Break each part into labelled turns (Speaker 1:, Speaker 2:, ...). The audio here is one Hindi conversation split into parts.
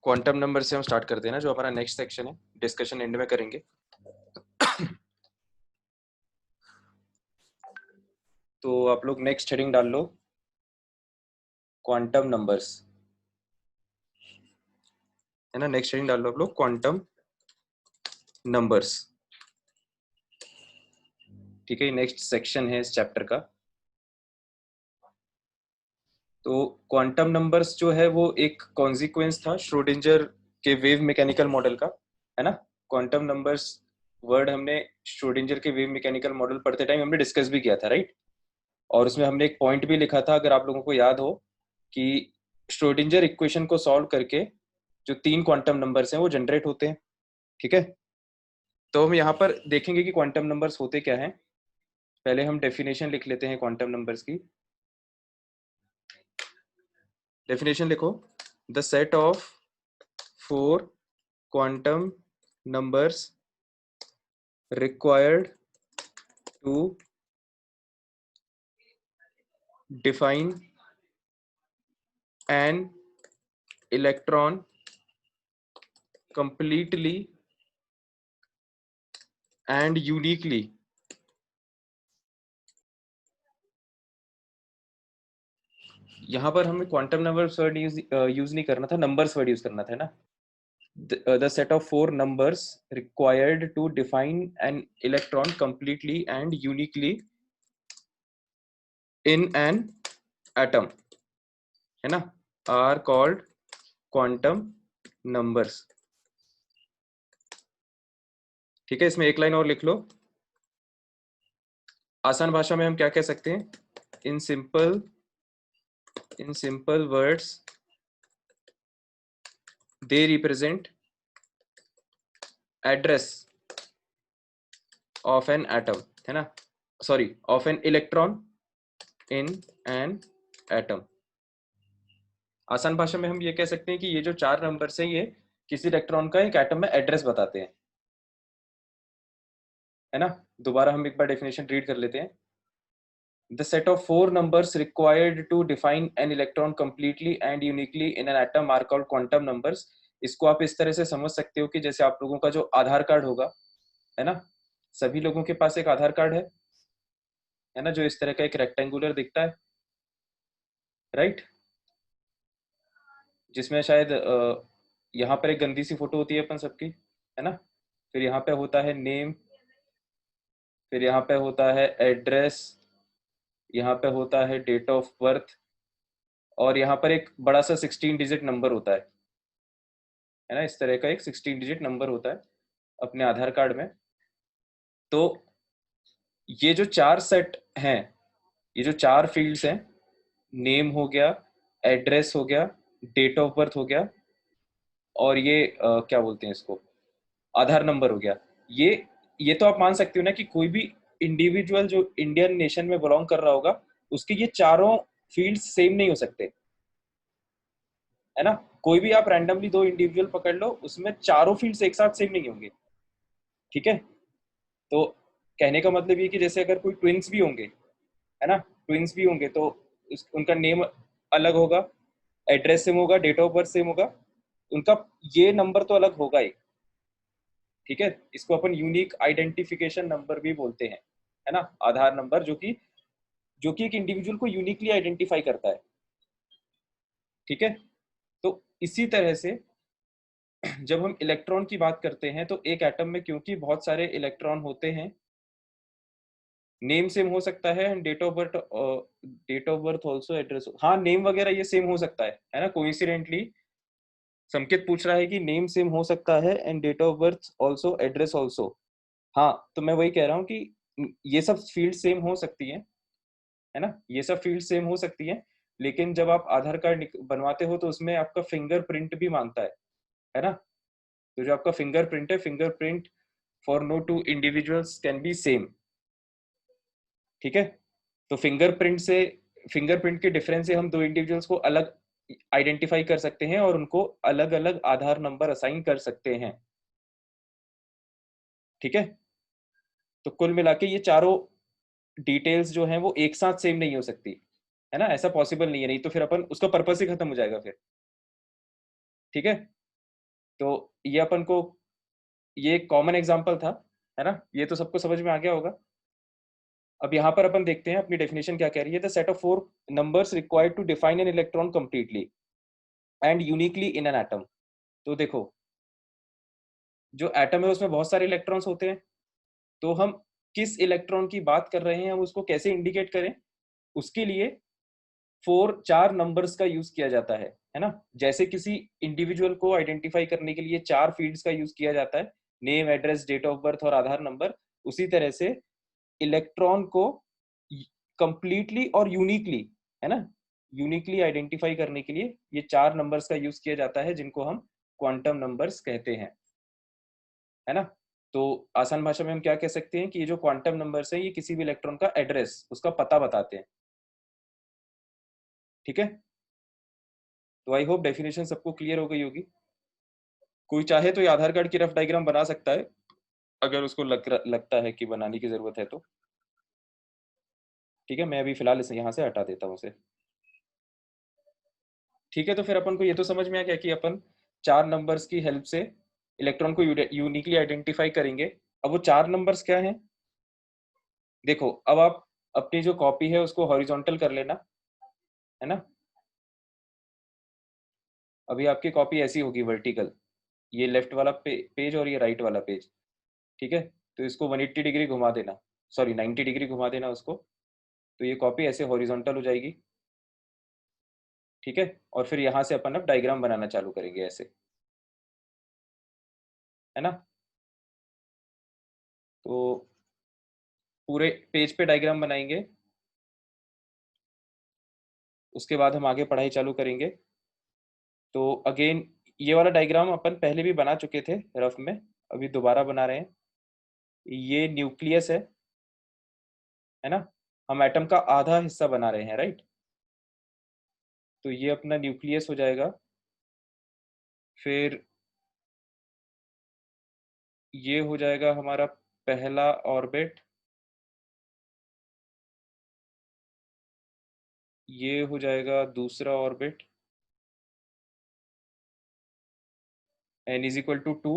Speaker 1: क्वांटम नंबर से हम स्टार्ट करते हैं ना, जो हमारा नेक्स्ट सेक्शन है, डिस्कशन एंड में करेंगे। तो आप लोग नेक्स्ट हेडिंग डाल लो, क्वांटम नंबर्स, है ना। नेक्स्ट हेडिंग डाल लो आप लोग, क्वांटम नंबर्स। ठीक है, नेक्स्ट सेक्शन है इस चैप्टर का। तो क्वांटम नंबर्स जो है वो एक कॉन्सिक्वेंस था श्रोडिंजर के वेव मैकेनिकल मॉडल का, है ना। क्वांटम नंबर्स वर्ड हमने श्रोडिंजर के वेव मैकेनिकल मॉडल पढ़ते टाइम हमने डिस्कस भी किया था, राइट। और उसमें हमने एक पॉइंट भी लिखा था, अगर आप लोगों को याद हो, कि श्रोडिंजर इक्वेशन को सॉल्व करके जो 3 क्वांटम नंबर्स हैं वो जनरेट होते हैं। ठीक है, तो हम यहाँ पर देखेंगे कि क्वांटम नंबर्स होते क्या हैं। पहले हम डेफिनेशन लिख लेते हैं क्वांटम नंबर्स की। डेफिनेशन लिखो, the set of 4 quantum numbers required to define an electron completely and uniquely यहाँ पर हमें क्वांटम नंबर्स वर्ड यूज नहीं करना था, नंबर्स वर्ड यूज करना था ना। The set of 4 numbers required to define an electron completely and uniquely in an atom, है ना, आर कॉल्ड क्वांटम नंबर्स। ठीक है, इसमें एक लाइन और लिख लो। आसान भाषा में हम क्या कह सकते हैं, in simple words they represent address of an atom, है ना, sorry, of an electron in an atom. आसान भाषा में हम ये कह सकते हैं कि ये जो 4 नंबर्स हैं ये किसी इलेक्ट्रॉन का एक एटम में एड्रेस बताते हैं, है ना। दोबारा हम एक बार डेफिनेशन रीड कर लेते हैं। The set of 4 numbers required to define an electron completely and uniquely in an atom are called quantum numbers. इसको आप इस तरह से समझ सकते हो कि जैसे आप लोगों का जो आधार कार्ड होगा, है ना, सभी लोगों के पास एक आधार कार्ड है ना, जो इस तरह का एक रेक्टेंगुलर दिखता है, राइट, जिसमें शायद यहाँ पर एक गंदी सी फोटो होती है अपन सबकी, है ना। फिर यहाँ पे होता है नेम, फिर यहाँ पे होता है एड्रेस, यहाँ पे होता है डेट ऑफ बर्थ, और यहाँ पर एक बड़ा सा 16 डिजिट नंबर होता है ना। इस तरह का एक 16 डिजिट नंबर होता है अपने आधार कार्ड में। तो ये जो 4 सेट हैं, ये जो 4 फील्ड्स हैं, नेम हो गया, एड्रेस हो गया, डेट ऑफ बर्थ हो गया, और ये क्या बोलते हैं इसको, आधार नंबर हो गया। ये तो आप मान सकते हो ना कि कोई भी इंडिविजुअल जो इंडियन नेशन में बिलोंग कर रहा होगा, उसके ये चारों फील्ड्स सेम नहीं हो सकते, है ना। कोई भी आप रैंडमली 2 इंडिविजुअल पकड़ लो, उसमें चारों फील्ड्स एक साथ सेम नहीं होंगे। ठीक है, तो कहने का मतलब ये कि जैसे अगर कोई ट्विंस भी होंगे, है ना, ट्विंस भी होंगे तो उनका नेम अलग होगा, एड्रेस सेम होगा, डेट ऑफ बर्थ सेम होगा, उनका ये नंबर तो अलग होगा ही। ठीक है, इसको अपन यूनिक आइडेंटिफिकेशन नंबर भी बोलते हैं, है ना, आधार नंबर, जो कि एक इंडिविजुअल को यूनिकली आइडेंटिफाई करता है। ठीक है, तो इसी तरह से जब हम इलेक्ट्रॉन की बात करते हैं तो एक एटम में क्योंकि बहुत सारे इलेक्ट्रॉन होते हैं, नेम सेम हो सकता है, date of birth also, address, हाँ नेम वगैरह ये सेम हो सकता है ना। कोइंसिडेंटली संकेत पूछ रहा है कि नेम सेम हो सकता है and date of birth also, address also. हाँ, तो मैं वही कह रहा हूँ कि ये सब फील्ड सेम हो सकती है ना, ये सब फील्ड सेम हो सकती है, लेकिन जब आप आधार कार्ड बनवाते हो तो उसमें आपका फिंगरप्रिंट भी मांगता है ना। तो जो आपका फिंगरप्रिंट है, fingerprint for no two individuals can be same. ठीक है, तो फिंगरप्रिंट के डिफरेंस से हम 2 इंडिविजुअल्स को अलग आइडेंटिफाई कर सकते हैं और उनको अलग अलग आधार नंबर असाइन कर सकते हैं। ठीक है, तो कुल मिला के ये चारों डिटेल्स जो हैं वो एक साथ सेम नहीं हो सकती, है ना, ऐसा पॉसिबल नहीं है, नहीं तो फिर अपन उसका पर्पस ही खत्म हो जाएगा फिर। ठीक है, तो ये अपन को, ये कॉमन एग्जांपल था, है ना, ये तो सबको समझ में आ गया होगा। अब यहाँ पर अपन देखते हैं अपनी डेफिनेशन क्या कह रही है। The set of 4 numbers required to define an electron completely and uniquely in an atom. तो देखो, जो एटम है उसमें बहुत सारे इलेक्ट्रॉन्स होते हैं, तो हम किस इलेक्ट्रॉन की बात कर रहे हैं, हम उसको कैसे इंडिकेट करें, उसके लिए 4 नंबर्स का यूज किया जाता है ना। जैसे किसी इंडिविजुअल को आइडेंटिफाई करने के लिए 4 फील्ड्स का यूज किया जाता है, name, address, date of birth और आधार नंबर, उसी तरह से इलेक्ट्रॉन को कंप्लीटली और यूनिकली, है ना, यूनिकली आइडेंटिफाई करने के लिए ये 4 नंबर्स का यूज किया जाता है, जिनको हम क्वांटम नंबर्स कहते हैं, है ना। तो आसान भाषा में हम क्या कह सकते हैं कि ये जो क्वांटम नंबर्स हैं ये किसी भी इलेक्ट्रॉन का एड्रेस, उसका पता बताते हैं। ठीक है, तो आई होप डेफिनेशन सबको क्लियर हो गई होगी। कोई चाहे तो ये आधार कार्ड की रफ डायग्राम बना सकता है, अगर उसको लगता है कि बनाने की जरूरत है तो। ठीक है, मैं अभी फिलहाल इसे यहाँ से हटा देता हूँ उसे। ठीक है, तो फिर अपन को ये तो समझ में आ गया कि अपन 4 नंबर्स की हेल्प से इलेक्ट्रॉन को यूनिकली आइडेंटिफाई करेंगे। अब वो 4 नंबर्स क्या हैं, देखो, अब आप अपनी जो कॉपी है उसको हॉरिजॉन्टल कर लेना, है ना। अभी आपकी कॉपी ऐसी होगी वर्टिकल, ये लेफ्ट वाला पेज और ये राइट वाला पेज। ठीक है, तो इसको 180 डिग्री घुमा देना, सॉरी 90 डिग्री घुमा देना उसको, तो ये कॉपी ऐसे हॉरिजॉन्टल हो जाएगी। ठीक है, और फिर यहाँ से अपन अब डायग्राम बनाना चालू करेंगे ऐसे, है ना। तो पूरे पेज पे डायग्राम बनाएंगे, उसके बाद हम आगे पढ़ाई चालू करेंगे। तो अगेन ये वाला डायग्राम अपन पहले भी बना चुके थे रफ में, अभी दोबारा बना रहे हैं। ये न्यूक्लियस है ना, हम एटम का आधा हिस्सा बना रहे हैं, राइट। तो ये अपना न्यूक्लियस हो जाएगा, फिर ये हो जाएगा हमारा पहला ऑर्बिट, ये हो जाएगा दूसरा orbit, n is equal to 2,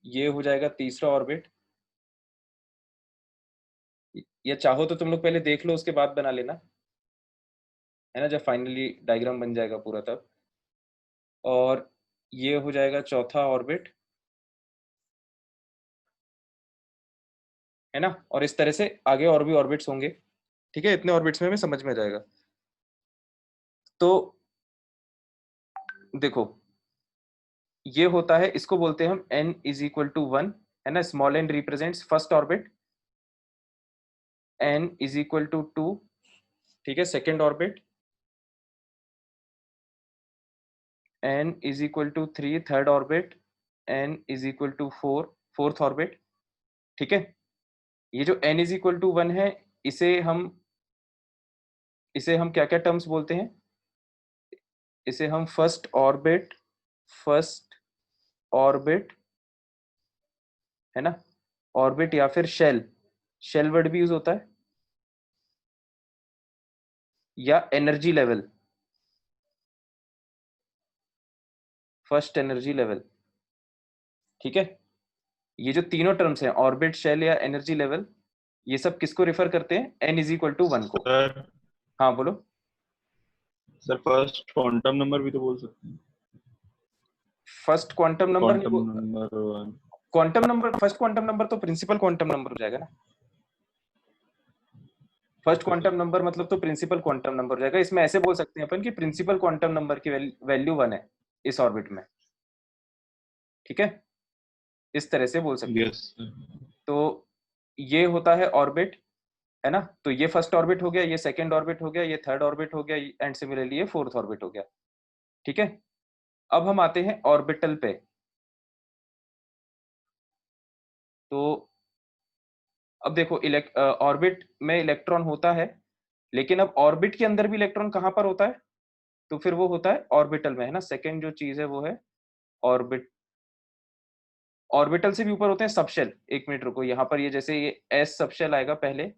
Speaker 1: ये हो जाएगा तीसरा ऑर्बिट। या चाहो तो तुम लोग पहले देख लो, उसके बाद बना लेना, है ना, जब फाइनली डायग्राम बन जाएगा पूरा तब। और ये हो जाएगा चौथा ऑर्बिट, है ना। और इस तरह से आगे और भी ऑर्बिट्स होंगे। ठीक है, इतने ऑर्बिट्स में हमें समझ में आ जाएगा। तो देखो, ये होता है, इसको बोलते हैं हम n इज इक्वल टू 1, है ना। Small n represents first orbit, n is equal to 2, ठीक है, second orbit, n is equal to 3 third orbit, n is equal to 4 fourth orbit. ठीक है, ये जो n इज इक्वल टू 1 है, इसे हम क्या क्या टर्म्स बोलते हैं, इसे हम फर्स्ट ऑर्बिट, है ना, ऑर्बिट या फिर शेल वर्ड भी यूज होता है, या energy level, first energy level. ठीक है, ये जो तीनों टर्म्स हैं, ऑर्बिट, शेल या एनर्जी लेवल, ये सब किसको रेफर करते हैं, n इज इक्वल टू 1 को।
Speaker 2: सर
Speaker 1: हाँ बोलो।
Speaker 2: सर फर्स्ट क्वांटम नंबर भी तो बोल सकते हैं।
Speaker 1: फर्स्ट क्वांटम नंबर नहीं,
Speaker 2: quantum number one.
Speaker 1: Quantum number, first quantum number तो प्रिंसिपल क्वांटम नंबर हो जाएगा ना। First
Speaker 2: okay sir.
Speaker 1: Quantum number मतलब तो प्रिंसिपल क्वांटम नंबर हो जाएगा। इसमें ऐसे बोल सकते हैं अपन कि प्रिंसिपल क्वांटम नंबर की वैल्यू 1 है इस ऑर्बिट में। ठीक है, इस तरह से बोल सकते हैं।
Speaker 2: Yes sir.
Speaker 1: तो ये होता है ऑर्बिट, है ना। तो ये फर्स्ट ऑर्बिट हो गया, ये सेकंड ऑर्बिट हो गया, ये थर्ड ऑर्बिट हो गया, एंड सिमिलरली ये फोर्थ ऑर्बिट हो गया। ठीक है, अब हम आते हैं ऑर्बिटल पे। तो अब देखो, ऑर्बिट में इलेक्ट्रॉन होता है, लेकिन अब ऑर्बिट के अंदर भी इलेक्ट्रॉन कहाँ पर होता है, तो फिर वो होता है ऑर्बिटल में, है ना। सेकंड जो चीज है वो है ऑर्बिट। ऑर्बिटल से भी ऊपर होते हैं सबशेल। एक मिनट रुको, यहाँ पर ये जैसे ये एस सबशेल आएगा पहले,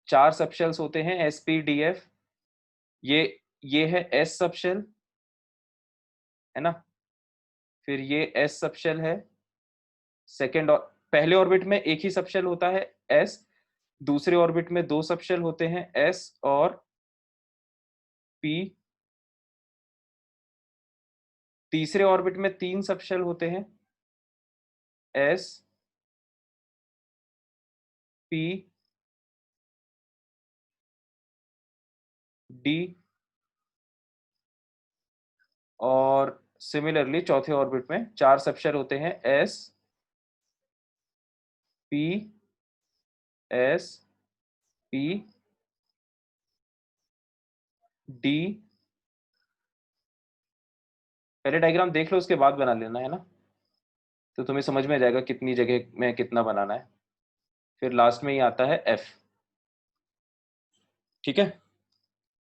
Speaker 1: 4 सबशेल्स होते हैं sp-df, ये है s सबशेल, है ना? फिर ये s सबशेल है, सेकेंड और पहले ऑर्बिट में एक ही सबशेल होता है s, दूसरे ऑर्बिट में 2 सबशेल होते हैं s और p, तीसरे ऑर्बिट में 3 सबशेल होते हैं s, p, d, और सिमिलरली चौथे ऑर्बिट में 4 सबशेल होते हैं s, p, s, p, d। पहले डायग्राम देख लो, उसके बाद बना लेना, है ना? तो तुम्हें समझ में आ जाएगा कितनी जगह में कितना बनाना है। फिर लास्ट में ही आता है f, ठीक है?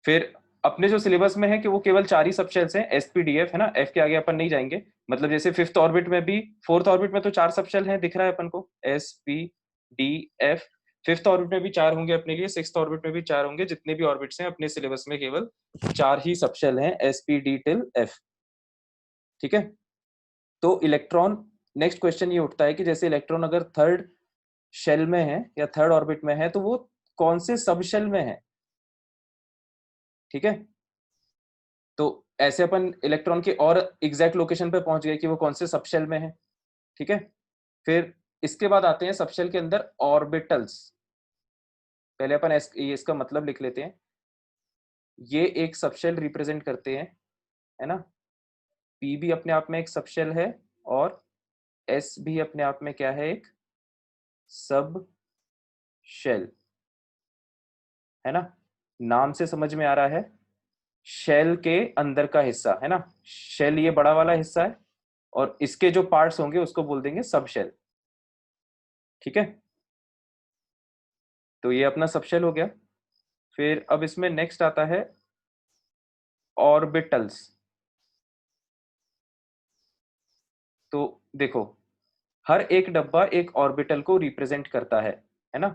Speaker 1: फिर अपने जो सिलेबस में है कि वो केवल 4 ही सबशेल्स हैं sp-df, है ना? f के आगे अपन नहीं जाएंगे। मतलब जैसे फिफ्थ ऑर्बिट में भी, फोर्थ ऑर्बिट में तो 4 सबशेल हैं, दिख रहा है अपन को, sp-d-f। फिफ्थ ऑर्बिट में भी 4 होंगे अपने लिए, सिक्स्थ ऑर्बिट में भी 4 होंगे, जितने भी ऑर्बिट्स हैं अपने सिलेबस में केवल 4 ही सबशेल हैं sp-d till f, ठीक है? तो इलेक्ट्रॉन, नेक्स्ट क्वेश्चन ये उठता है कि जैसे इलेक्ट्रॉन अगर थर्ड शेल में है या थर्ड ऑर्बिट में है तो वो कौन से सब शेल में है, ठीक है? तो ऐसे अपन इलेक्ट्रॉन के और एग्जैक्ट लोकेशन पे पहुंच गए कि वो कौन से सबशेल में है, ठीक है? फिर इसके बाद आते हैं सबशेल के अंदर ऑर्बिटल्स। पहले अपन इसका मतलब लिख लेते हैं। ये एक सबशेल रिप्रेजेंट करते हैं, है ना? पी भी अपने आप में एक सबशेल है और एस भी अपने आप में क्या है, एक सब शेल, है ना? नाम से समझ में आ रहा है, शेल के अंदर का हिस्सा, है ना? शेल ये बड़ा वाला हिस्सा है और इसके जो पार्ट्स होंगे उसको बोल देंगे सब शेल, ठीक है? तो ये अपना सब शेल हो गया। फिर अब इसमें नेक्स्ट आता है ऑर्बिटल्स। तो देखो, हर एक डब्बा एक ऑर्बिटल को रिप्रेजेंट करता है ना?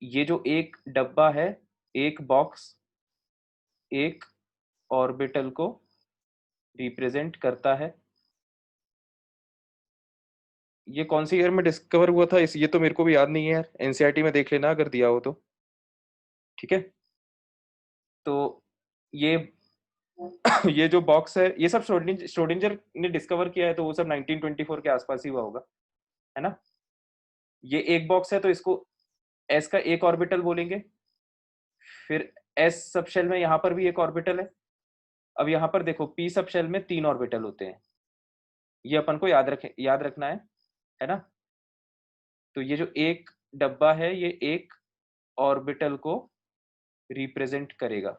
Speaker 1: ये जो एक डब्बा है, एक बॉक्स एक ऑर्बिटल को रिप्रेजेंट करता है। ये कौन सी ईयर में डिस्कवर हुआ था, इस ये तो मेरे को भी याद नहीं है यार, एनसीईआरटी में देख लेना अगर दिया हो तो, ठीक है? तो ये ये जो बॉक्स है, ये सब श्रोडिंजर ने डिस्कवर किया है, तो वो सब 1924 के आसपास ही हुआ होगा, है ना? ये एक बॉक्स है तो इसको एस का एक ऑर्बिटल बोलेंगे। फिर एस सबशेल में यहाँ पर भी एक ऑर्बिटल है। अब यहाँ पर देखो, पी सबशेल में 3 ऑर्बिटल होते हैं, ये अपन को याद रखना है ना? तो ये जो एक डब्बा है ये एक ऑर्बिटल को रिप्रेजेंट करेगा,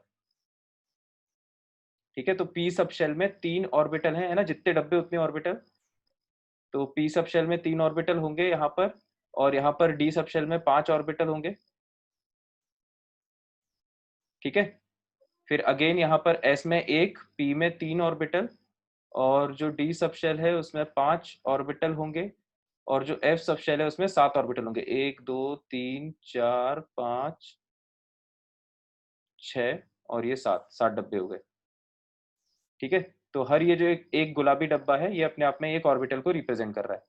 Speaker 1: ठीक है? तो पी सबशेल में 3 ऑर्बिटल है ना? जितने डब्बे उतने ऑर्बिटल। तो पी सबशेल में 3 ऑर्बिटल होंगे यहाँ पर, और यहाँ पर डी सबशेल में 5 ऑर्बिटल होंगे, ठीक है? फिर अगेन यहाँ पर एस में एक, पी में 3 ऑर्बिटल, और जो डी सबशेल है उसमें 5 ऑर्बिटल होंगे, और जो एफ सबशेल है उसमें 7 ऑर्बिटल होंगे। 1 2 3 4 5 6 और ये 7 डब्बे हो गए, ठीक है? तो हर ये जो एक गुलाबी डब्बा है ये अपने आप में एक ऑर्बिटल को रिप्रेजेंट कर रहा है,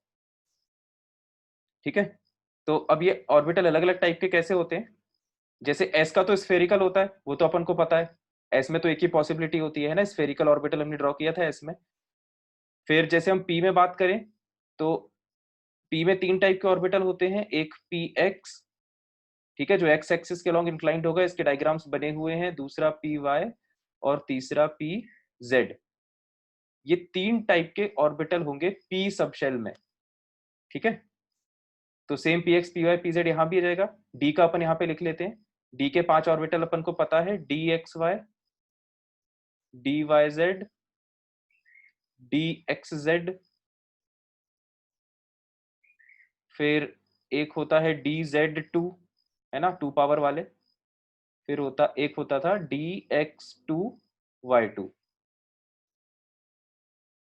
Speaker 1: ठीक है? तो अब ये ऑर्बिटल अलग अलग टाइप के कैसे होते हैं? जैसे एस का तो स्फेरिकल होता है, वो तो अपन को पता है। एस में तो एक ही पॉसिबिलिटी होती है ना, स्फेरिकल ऑर्बिटल हमने ड्रॉ किया था एस में। फिर जैसे हम पी में बात करें तो पी में 3 टाइप के ऑर्बिटल होते हैं। एक पी एक्स, ठीक है, जो एक्स एक्सिस के अलॉन्ग इंक्लाइंड होगा, इसके डायग्राम्स बने हुए हैं। दूसरा पी वाई और तीसरा पी जेड। ये 3 टाइप के ऑर्बिटल होंगे पी सबशेल में, ठीक है? तो same P X P Y P Z यहाँ भी आ जाएगा। डी का अपन यहाँ पे लिख लेते हैं। डी के 5 ऑर्बिटल अपन को पता है, D X Y, D Y Z, D X Z. फिर एक होता है डी जेड टू, है ना, 2 पावर वाले। फिर एक होता था D X two Y two,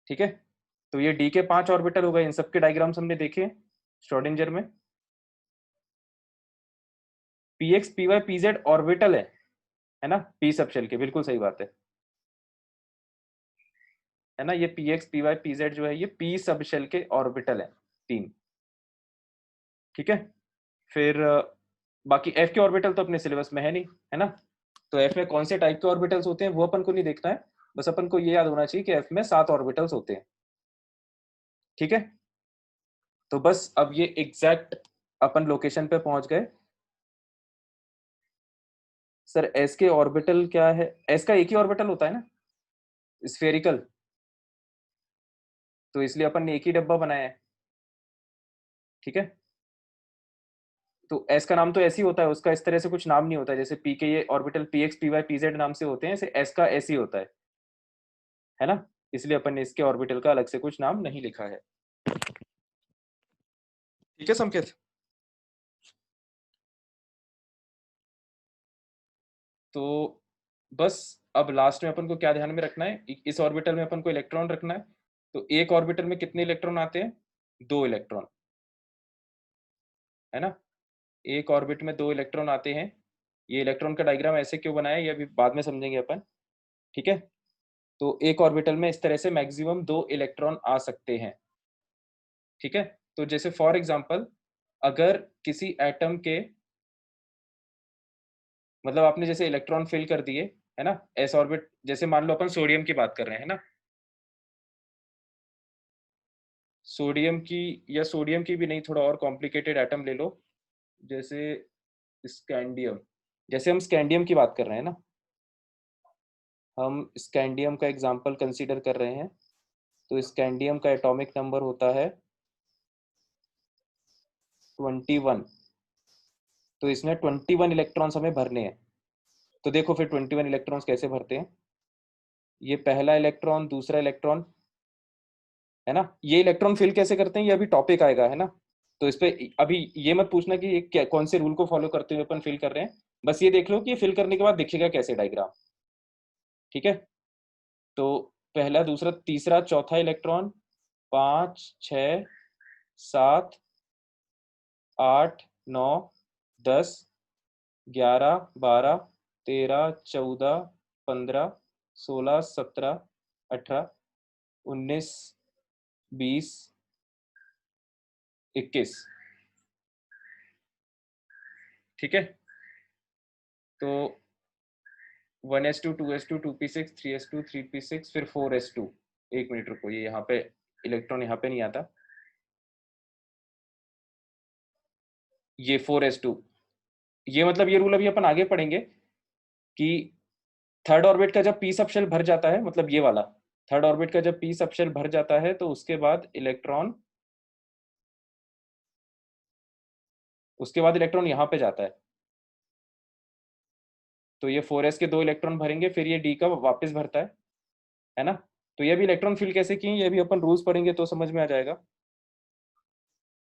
Speaker 1: ठीक है? तो ये डी के 5 ऑर्बिटल हो गए। इन सबके डायग्राम्स हमने देखे श्रोडिंगर में। px py pz ऑर्बिटल है ना, p सब शेल के, बिल्कुल सही बात है ना। ये px py pz जो है ये p सब शेल के ऑर्बिटल है 3, ठीक है। फिर बाकी f के ऑर्बिटल तो अपने सिलेबस में है नहीं, है ना। तो f में कौन से टाइप के ऑर्बिटल्स होते हैं वो अपन को नहीं देखना है, बस अपन को ये याद होना चाहिए कि f में 7 ऑर्बिटल्स होते हैं, ठीक है। तो बस अब ये एग्जैक्ट अपन लोकेशन पे पहुंच गए। सर s के ऑर्बिटल क्या है, s का एक ही ऑर्बिटल होता है ना, स्फेरिकल, तो इसलिए अपन ने एक ही डब्बा बनाया है, ठीक है। तो s का नाम तो ऐसे ही होता है, उसका इस तरह से कुछ नाम नहीं होता है, जैसे p के ये ऑर्बिटल px py pz नाम से होते हैं, ऐसे s का ऐसे ही होता है ना। इसलिए अपन ने इसके ऑर्बिटल का अलग से कुछ नाम नहीं लिखा है, ठीक है संकेत। तो बस अब लास्ट में अपन को क्या ध्यान में रखना है, इस ऑर्बिटल में अपन को इलेक्ट्रॉन रखना है। तो एक ऑर्बिटल में कितने इलेक्ट्रॉन आते हैं, 2 इलेक्ट्रॉन, है ना। एक ऑर्बिट में 2 इलेक्ट्रॉन आते हैं। ये इलेक्ट्रॉन का डायग्राम ऐसे क्यों बनाया है ये अभी बाद में समझेंगे अपन, ठीक है। तो एक ऑर्बिटल में इस तरह से मैक्सिमम 2 इलेक्ट्रॉन आ सकते हैं, ठीक है। तो जैसे फॉर एग्जांपल अगर किसी एटम के, मतलब आपने जैसे इलेक्ट्रॉन फिल कर दिए, है ना, एस ऑर्बिट, जैसे मान लो अपन सोडियम की बात कर रहे हैं, है ना, सोडियम की, या सोडियम की भी नहीं, थोड़ा और कॉम्प्लिकेटेड एटम ले लो, जैसे स्कैंडियम, जैसे हम स्कैंडियम की बात कर रहे हैं ना, हम स्कैंडियम का एग्जांपल कंसीडर कर रहे हैं। तो स्कैंडियम का एटॉमिक नंबर होता है 21। तो इसमें 21 इलेक्ट्रॉन्स हमें भरने हैं। तो देखो फिर 21 इलेक्ट्रॉन्स कैसे भरते हैं, ये पहला इलेक्ट्रॉन, दूसरा इलेक्ट्रॉन, है ना। ये इलेक्ट्रॉन फिल कैसे करते हैं ये अभी टॉपिक आएगा, है ना। तो इस पे अभी ये मत पूछना कि ये कौन से रूल को फॉलो करते हुए अपन फिल कर रहे हैं, बस ये देख लो कि ये फिल करने के बाद दिखेगा कैसे डायग्राम, ठीक है। तो पहला, दूसरा, तीसरा, चौथा इलेक्ट्रॉन, 5 6 7 8 9 10 11 12 13 14 15 16 17 18 19 20 21, ठीक है। तो 1s2 2s2 2p6 3s2 3p6 फिर 4s2। एक मिनट रुको, ये यहाँ पे इलेक्ट्रॉन यहाँ पे नहीं आता, ये 4s2, ये मतलब ये रूल अभी अपन आगे पढ़ेंगे कि थर्ड ऑर्बिट का जब p सब शेल भर जाता है, मतलब ये वाला थर्ड ऑर्बिट का जब p सब शेल भर जाता है तो उसके बाद इलेक्ट्रॉन, उसके बाद इलेक्ट्रॉन यहाँ पे जाता है। तो ये 4s के 2 इलेक्ट्रॉन भरेंगे, फिर ये d का वापस भरता है ना। तो ये भी इलेक्ट्रॉन फिल कैसे किए ये भी अपन रूल्स पढ़ेंगे तो समझ में आ जाएगा।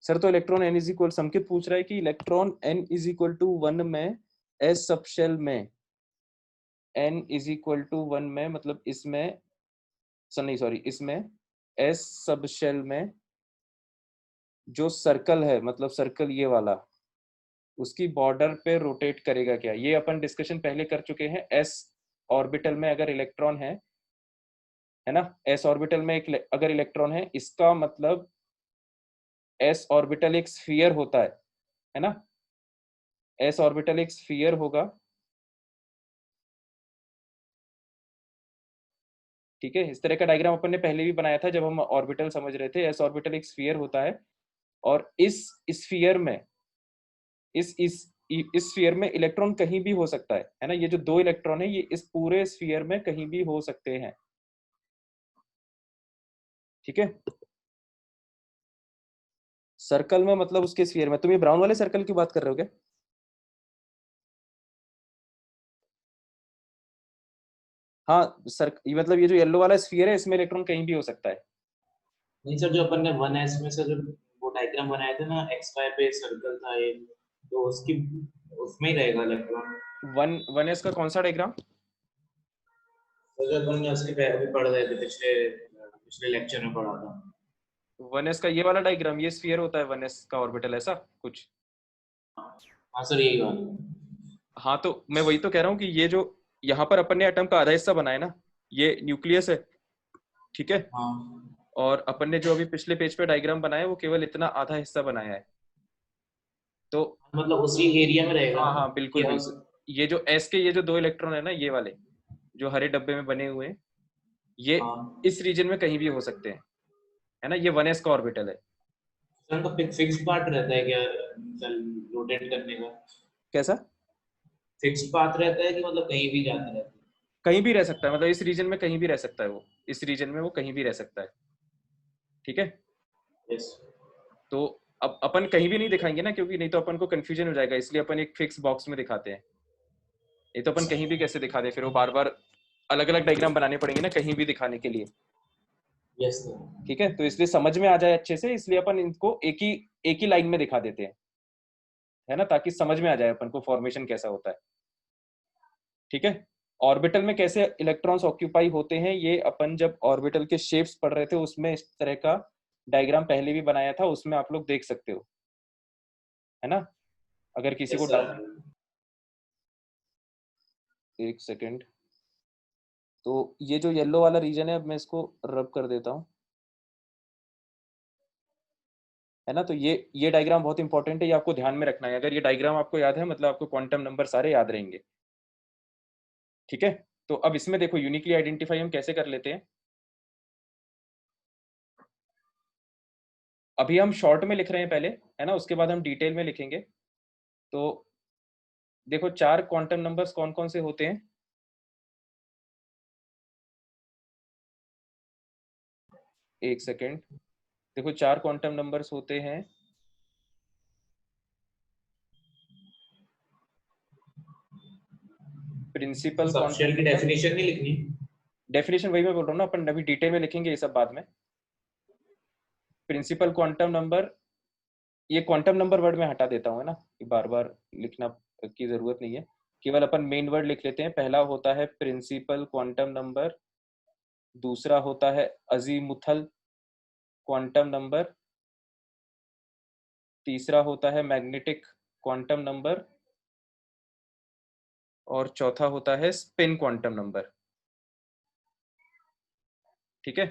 Speaker 1: सर तो इलेक्ट्रॉन n इज इक्वल, संकेत पूछ रहा है कि electron n is equal to 1 में s सब शेल में, n इज इक्वल टू 1 में मतलब इसमें, सर नहीं सॉरी, इसमें s सब शेल में जो सर्कल है, मतलब सर्कल ये वाला, उसकी बॉर्डर पे रोटेट करेगा क्या, ये अपन डिस्कशन पहले कर चुके हैं। s ऑर्बिटल में अगर इलेक्ट्रॉन है ना, s ऑर्बिटल में एक अगर इलेक्ट्रॉन है, इसका मतलब s ऑर्बिटल एक स्फीयर होता है ना, s ऑर्बिटल एक स्फीयर होगा, ठीक है। इस तरह का डायग्राम अपन ने पहले भी बनाया था जब हम ऑर्बिटल समझ रहे थे। s ऑर्बिटल एक स्फीयर होता है और इस स्फीयर में, इस स्फीयर में इलेक्ट्रॉन कहीं भी हो सकता है ना। ये जो 2 इलेक्ट्रॉन है ये इस पूरे स्फीयर में कहीं भी हो सकते हैं, ठीक है। सर्कल में मतलब उसके स्फीयर में, तुम ये ब्राउन वाले सर्कल की बात कर रहे हो क्या? हाँ सर, ये मतलब ये जो येलो वाला स्फीयर है इसमें इलेक्ट्रॉन कहीं भी हो सकता है।
Speaker 3: नहीं सर, जो अपन ने 1s में से जो वो डायग्राम बनाए थे ना, एक्स वाई पे सर्कल था ये, तो उसकी उसमें ही रहेगा इलेक्ट्रॉन।
Speaker 1: 1s का कौन सा डायग्राम?
Speaker 3: तो जो अपन ने उसके पे अभी पढ़ रहे थे, पिछले पिछले लेक्चर में पढ़ा था।
Speaker 1: 1s का ये वाला डायग्राम, ये स्फीयर होता है 1s का ऑर्बिटल, ऐसा कुछ?
Speaker 3: हाँ सर, यही वाला।
Speaker 1: हाँ तो मैं वही तो कह रहा हूँ कि ये जो यहाँ पर अपन ने एटम का आधा हिस्सा बनाया ना, ये न्यूक्लियस है, ठीक है।
Speaker 3: हाँ
Speaker 1: और अपन ने जो अभी पिछले पेज पे डायग्राम बनाया वो केवल इतना आधा हिस्सा बनाया है। तो
Speaker 3: मतलब उसी एरिया में रहेगा
Speaker 1: हाँ
Speaker 3: ना
Speaker 1: हाँ
Speaker 3: कि
Speaker 1: बिल्कुल
Speaker 3: हम।
Speaker 1: बिल्कुल, ये जो एस के ये जो 2 इलेक्ट्रॉन है ना, ये वाले जो हरे डब्बे में बने हुए हैं, ये
Speaker 3: हाँ
Speaker 1: इस रीजन में कहीं भी हो सकते हैं, है ना। ये 1s का ऑर्बिटल है।
Speaker 3: सर, तो फिक्स पार्ट रहता है क्या चल रोटेट करने का?
Speaker 1: कैसा?
Speaker 3: फिक्स पाथ रहता है कि मतलब कहीं भी जाता रहता है?
Speaker 1: कहीं भी रह सकता है, मतलब इस रीजन में कहीं भी रह सकता है वो, इस रीजन में वो कहीं भी रह सकता है, ठीक है।
Speaker 3: यस।
Speaker 1: तो अब अपन कहीं भी नहीं दिखाएंगे ना, क्योंकि नहीं तो अपन को कंफ्यूजन हो जाएगा, इसलिए अपन एक फिक्स बॉक्स में दिखाते हैं। ये तो अपन कहीं भी कैसे दिखा दे, फिर वो बार बार अलग अलग डायग्राम बनाने पड़ेंगे ना कहीं भी दिखाने के लिए,
Speaker 3: यस सर।
Speaker 1: ठीक है। तो इसलिए समझ में आ जाए अच्छे से, इसलिए अपन इनको एक ही लाइन में दिखा देते हैं, है ना, ताकि समझ में आ जाए अपन को फॉर्मेशन कैसा होता है, ठीक है। ऑर्बिटल में कैसे इलेक्ट्रॉन्स ऑक्यूपाई होते हैं, ये अपन जब ऑर्बिटल के शेप्स पढ़ रहे थे उसमें इस तरह का डायग्राम पहले भी बनाया था, उसमें आप लोग देख सकते हो, है ना। अगर किसी को
Speaker 3: यस सर।
Speaker 1: डाउट, एक सेकेंड, तो ये जो येलो वाला रीजन है, अब मैं इसको रब कर देता हूँ, है ना। तो ये डायग्राम बहुत इंपॉर्टेंट है, ये आपको ध्यान में रखना है। अगर ये डायग्राम आपको याद है, मतलब आपको क्वांटम नंबर सारे याद रहेंगे, ठीक है। तो अब इसमें देखो यूनिकली आइडेंटिफाई हम कैसे कर लेते हैं। अभी हम शॉर्ट में लिख रहे हैं पहले, है ना, उसके बाद हम डिटेल में लिखेंगे। तो देखो 4 क्वांटम नंबर्स कौन कौन से होते हैं। एक सेकेंड, देखो 4 क्वांटम नंबर्स होते हैं। प्रिंसिपल क्वांटम
Speaker 3: सबशेल की
Speaker 1: नंबर,
Speaker 3: डेफिनेशन नहीं लिखनी?
Speaker 1: डेफिनेशन वही मैं बोल रहा हूँ ना, अपन अभी डिटेल में लिखेंगे ये सब बाद में। प्रिंसिपल क्वांटम नंबर, ये क्वांटम नंबर वर्ड में हटा देता हूँ, है ना, बार बार लिखना की जरूरत नहीं है, केवल अपन मेन वर्ड लिख लेते हैं। पहला होता है प्रिंसिपल क्वांटम नंबर, दूसरा होता है अजीमुथल क्वांटम नंबर, तीसरा होता है मैग्नेटिक क्वांटम नंबर, और चौथा होता है स्पिन क्वांटम नंबर, ठीक है।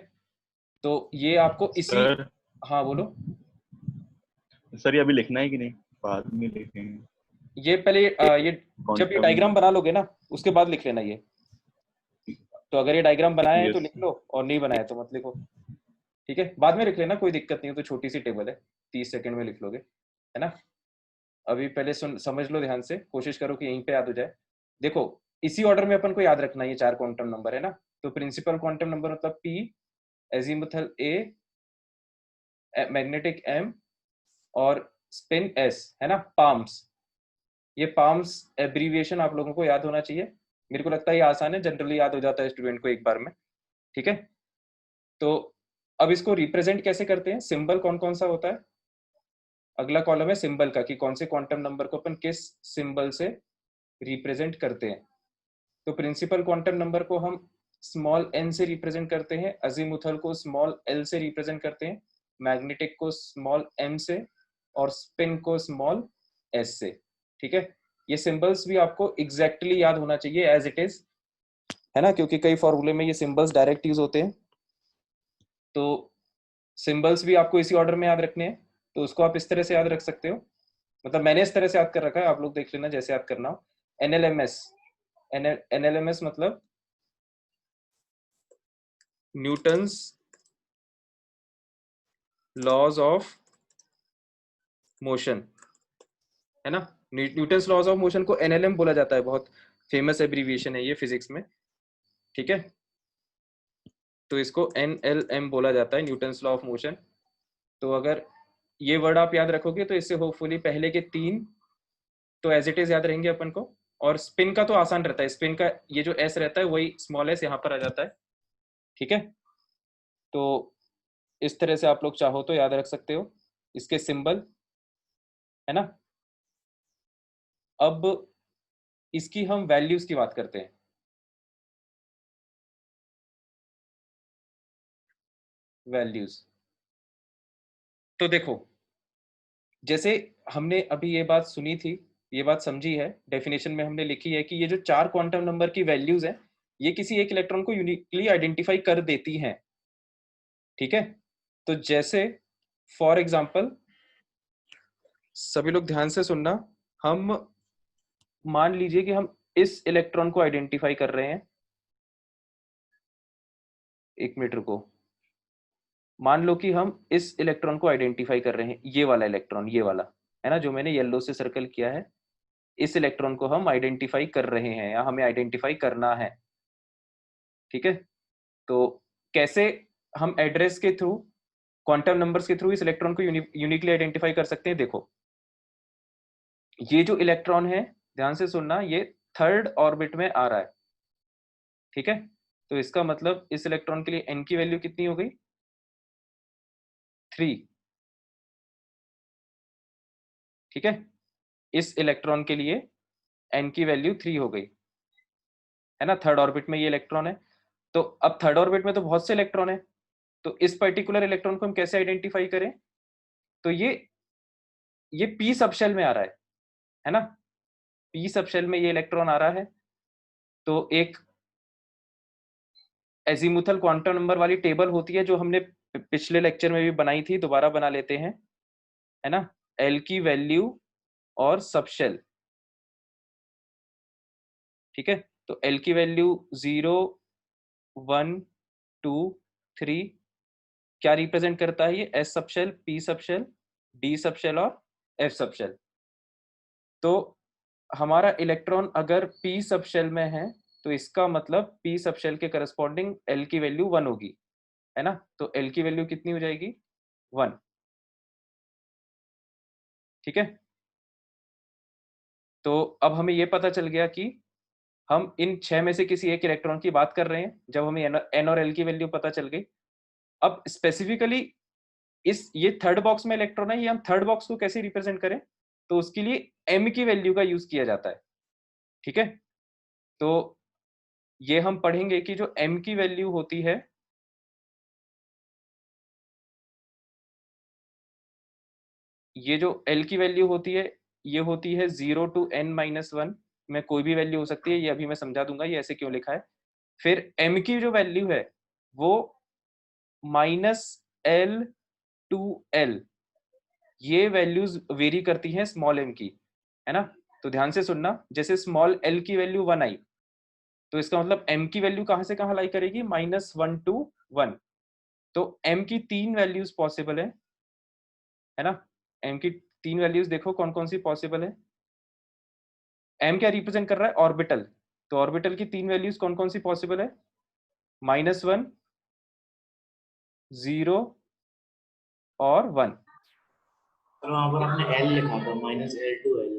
Speaker 1: तो ये आपको इसी,
Speaker 2: सर
Speaker 1: हाँ बोलो।
Speaker 2: सर ये अभी लिखना है कि नहीं, बाद में लिखेंगे?
Speaker 1: ये पहले ये जब ये
Speaker 2: क्वांटम।
Speaker 1: डायग्राम बना लोगे ना उसके बाद लिख लेना ये। तो अगर ये डायग्राम बनाया है तो
Speaker 2: यस।
Speaker 1: लिख लो, और नहीं बनाया तो मत लिखो, ठीक है। बाद में लिख लेना, कोई दिक्कत नहीं है, तो छोटी सी टेबल है, 30 सेकंड में लिख लोगे, है ना। अभी पहले सुन समझ लो ध्यान से, कोशिश करो कि यहीं पे याद हो जाए। देखो इसी ऑर्डर में अपन को याद रखना है, ये 4 क्वांटम नंबर है ना। तो प्रिंसिपल क्वांटम नंबर मतलब पी, एजीमुथल ए, मैग्नेटिक एम, और स्पिन एस, है ना, पाम्स। ये पाम्स एब्रीविएशन आप लोगों को याद होना चाहिए। मेरे को लगता है ये आसान है, जनरली याद हो जाता है स्टूडेंट को एक बार में, ठीक है। तो अब इसको रिप्रेजेंट कैसे करते हैं, सिंबल कौन कौन सा होता है। अगला कॉलम है सिंबल का, कि कौन से क्वांटम नंबर को अपन किस सिंबल से रिप्रेजेंट करते हैं। तो प्रिंसिपल क्वांटम नंबर को हम स्मॉल एन से रिप्रेजेंट करते हैं, अजीमुथल को स्मॉल एल से रिप्रेजेंट करते हैं, मैग्नेटिक को स्मॉल एम से, और स्पिन को स्मॉल एस से, ठीक है। ये सिंबल्स भी आपको एग्जैक्टली याद होना चाहिए एज इट इज, है ना, क्योंकि कई फॉर्मूले में ये सिंबल्स डायरेक्ट यूज होते हैं। तो सिंबल्स भी आपको इसी ऑर्डर में याद रखने हैं, तो उसको आप इस तरह से याद रख सकते हो। मतलब मैंने इस तरह से याद कर रखा है, आप लोग देख लेना जैसे याद करना हो। एनएलएमएस, एनएलएमएस मतलब न्यूटन्स लॉज ऑफ मोशन, है ना। न्यूटन्स लॉज ऑफ मोशन को एनएलएम बोला जाता है, बहुत फेमस एब्रीविएशन है ये फिजिक्स में, ठीक है। तो इसको एनएलएम बोला जाता है, न्यूटन्स लॉ ऑफ मोशन। तो अगर ये वर्ड आप याद रखोगे तो इससे होपफुली पहले के 3 तो एज इट इज याद रहेंगे अपन को। और स्पिन का तो आसान रहता है, स्पिन का ये जो एस रहता है वही स्मॉल एस यहाँ पर आ जाता है, ठीक है। तो इस तरह से आप लोग चाहो तो याद रख सकते हो इसके सिंबल, है ना। अब इसकी हम वैल्यूज की बात करते हैं। वैल्यूज, तो देखो जैसे हमने अभी ये बात सुनी थी ये बात समझी है, डेफिनेशन में हमने लिखी है कि ये जो 4 क्वांटम नंबर की वैल्यूज हैं, ये किसी एक इलेक्ट्रॉन को यूनिकली आइडेंटिफाई कर देती हैं, ठीक है। तो जैसे फॉर एग्जांपल, सभी लोग ध्यान से सुनना, हम मान लीजिए कि हम इस इलेक्ट्रॉन को आइडेंटिफाई कर रहे हैं, 1 मिनट रुको, मान लो कि हम इस इलेक्ट्रॉन को आइडेंटिफाई कर रहे हैं, ये वाला इलेक्ट्रॉन, ये वाला है ना, जो मैंने येलो से सर्कल किया है, इस इलेक्ट्रॉन को हम आइडेंटिफाई कर रहे हैं या हमें आइडेंटिफाई करना है, ठीक है। तो कैसे हम एड्रेस के थ्रू, क्वांटम नंबर्स के थ्रू इस इलेक्ट्रॉन को यूनिकली आइडेंटिफाई कर सकते हैं। देखो, ये जो इलेक्ट्रॉन है, ध्यान से सुनना, ये 3rd ऑर्बिट में आ रहा है, ठीक है। तो इसका मतलब इस इलेक्ट्रॉन के लिए n की वैल्यू कितनी हो गई, 3, ठीक है। इस इलेक्ट्रॉन के लिए n की वैल्यू 3 हो गई, है ना, 3rd ऑर्बिट में ये इलेक्ट्रॉन है। तो अब 3rd ऑर्बिट में तो बहुत से इलेक्ट्रॉन है, तो इस पर्टिकुलर इलेक्ट्रॉन को हम कैसे आइडेंटिफाई करें, तो ये p सबशेल में आ रहा है ना, p सबशेल में ये इलेक्ट्रॉन आ रहा है। तो एक एजीमुथल क्वांटम नंबर वाली टेबल होती है जो हमने पिछले लेक्चर में भी बनाई थी, दोबारा बना लेते हैं, है ना, l की वैल्यू और सबशेल, ठीक है। तो l की वैल्यू 0, 1, 2, 3 क्या रिप्रेजेंट करता है, ये s subshell, p subshell, d subshell और f सबशेल। तो हमारा इलेक्ट्रॉन अगर p सबशेल में है, तो इसका मतलब p सबशेल के करस्पॉन्डिंग l की वैल्यू 1 होगी, है ना। तो l की वैल्यू कितनी हो जाएगी, 1, ठीक है। तो अब हमें ये पता चल गया कि हम इन 6 में से किसी एक इलेक्ट्रॉन की बात कर रहे हैं, जब हमें n और l की वैल्यू पता चल गई। अब स्पेसिफिकली ये 3rd बॉक्स में इलेक्ट्रॉन है, ये हम 3rd बॉक्स को कैसे रिप्रेजेंट करें, तो उसके लिए m की वैल्यू का यूज किया जाता है, ठीक है। तो ये हम पढ़ेंगे कि जो m की वैल्यू होती है, ये जो l की वैल्यू होती है, ये होती है 0 to n-1 में कोई भी वैल्यू हो सकती है, ये अभी मैं समझा दूंगा ये ऐसे क्यों लिखा है। फिर m की जो वैल्यू है वो -l to l, ये वैल्यूज वेरी करती हैं स्मॉल m की, है ना। तो ध्यान से सुनना, जैसे स्मॉल l की वैल्यू 1 आई, तो इसका मतलब m की वैल्यू कहां से कहां लाई करेगी, -1 to 1। तो m की 3 वैल्यूज पॉसिबल है ना। m की 3 वैल्यूज देखो कौन कौन सी पॉसिबल है। m क्या रिप्रेजेंट कर रहा है, ऑर्बिटल, तो ऑर्बिटल की 3 वैल्यूज कौन कौन सी पॉसिबल है, -1, 0 और 1।
Speaker 3: और वहां पर हमने l लिखा था, -l to l।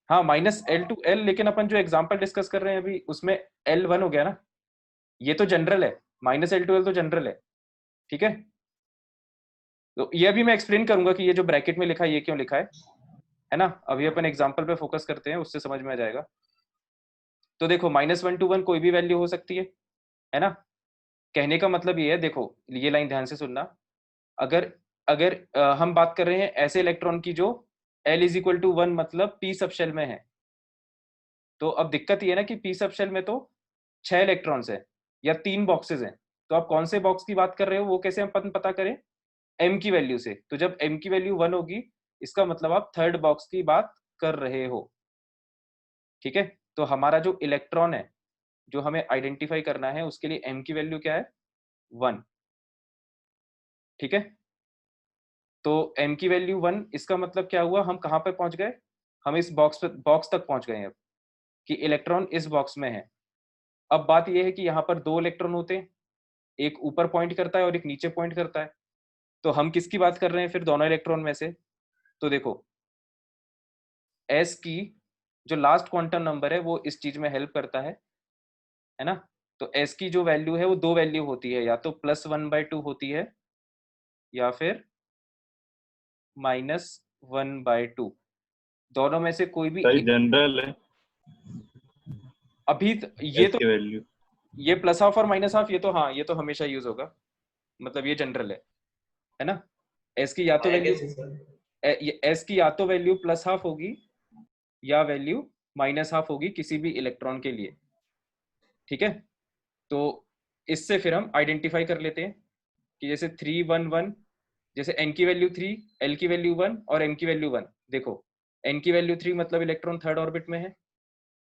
Speaker 1: हाँ, -l to l, लेकिन अपन जो एग्जांपल डिस्कस कर रहे हैं अभी उसमें l 1 हो गया ना, ये तो जनरल है, -l to l तो जनरल है, ठीक है। तो ये अभी मैं एक्सप्लेन करूंगा कि ये जो ब्रैकेट में लिखा है ये क्यों लिखा है ना। अभी अपन एग्जांपल पे फोकस करते हैं, उससे समझ में आ जाएगा। तो देखो, -1 to 1 कोई भी वैल्यू हो सकती है ना। कहने का मतलब ये है, देखो ये लाइन ध्यान से सुनना, अगर अगर हम बात कर रहे हैं ऐसे इलेक्ट्रॉन की जो l = 1 मतलब p सबशेल में है, तो अब दिक्कत ये है ना कि p सबशेल में तो 6 इलेक्ट्रॉन्स है या 3 बॉक्सेस हैं, तो आप कौन से बॉक्स की बात कर रहे हो वो कैसे हम पता करें, m की वैल्यू से। तो जब m की वैल्यू 1 होगी, इसका मतलब आप 3rd बॉक्स की बात कर रहे हो, ठीक है। तो हमारा जो इलेक्ट्रॉन है जो हमें आइडेंटिफाई करना है, उसके लिए m की वैल्यू क्या है, 1, ठीक है। तो m की वैल्यू 1, इसका मतलब क्या हुआ, हम कहां पे पहुंच गए, हम इस बॉक्स तक पहुंच गए हैं अब, कि इलेक्ट्रॉन इस बॉक्स में है। अब बात यह है कि यहाँ पर 2 इलेक्ट्रॉन होते हैं, एक ऊपर पॉइंट करता है और एक नीचे पॉइंट करता है। तो हम किसकी बात कर रहे हैं फिर दोनों इलेक्ट्रॉन में से, तो देखो s की जो लास्ट क्वांटम नंबर है वो इस चीज में हेल्प करता है ना। तो s की जो वैल्यू है वो 2 वैल्यू होती है, या तो +1/2 होती है या फिर -1/2, दोनों में से कोई भी
Speaker 2: सही
Speaker 1: एक।
Speaker 2: जनरल है
Speaker 1: अभी ये
Speaker 2: एस
Speaker 1: तो,
Speaker 2: की वैल्यू।
Speaker 1: ये +½ और -½ ये तो, हाँ ये तो हमेशा यूज होगा, मतलब ये जनरल है ना। s की या तो
Speaker 3: I
Speaker 1: value
Speaker 3: guess sir.
Speaker 1: s की या तो वैल्यू +½ होगी या वैल्यू -12 होगी किसी भी इलेक्ट्रॉन के लिए। ठीक है, तो इससे फिर हम आइडेंटिफाई कर लेते हैं कि जैसे 311, जैसे n की वैल्यू 3, l की वैल्यू 1 और m की वैल्यू 1। देखो n की वैल्यू 3 मतलब इलेक्ट्रॉन थर्ड ऑर्बिट में है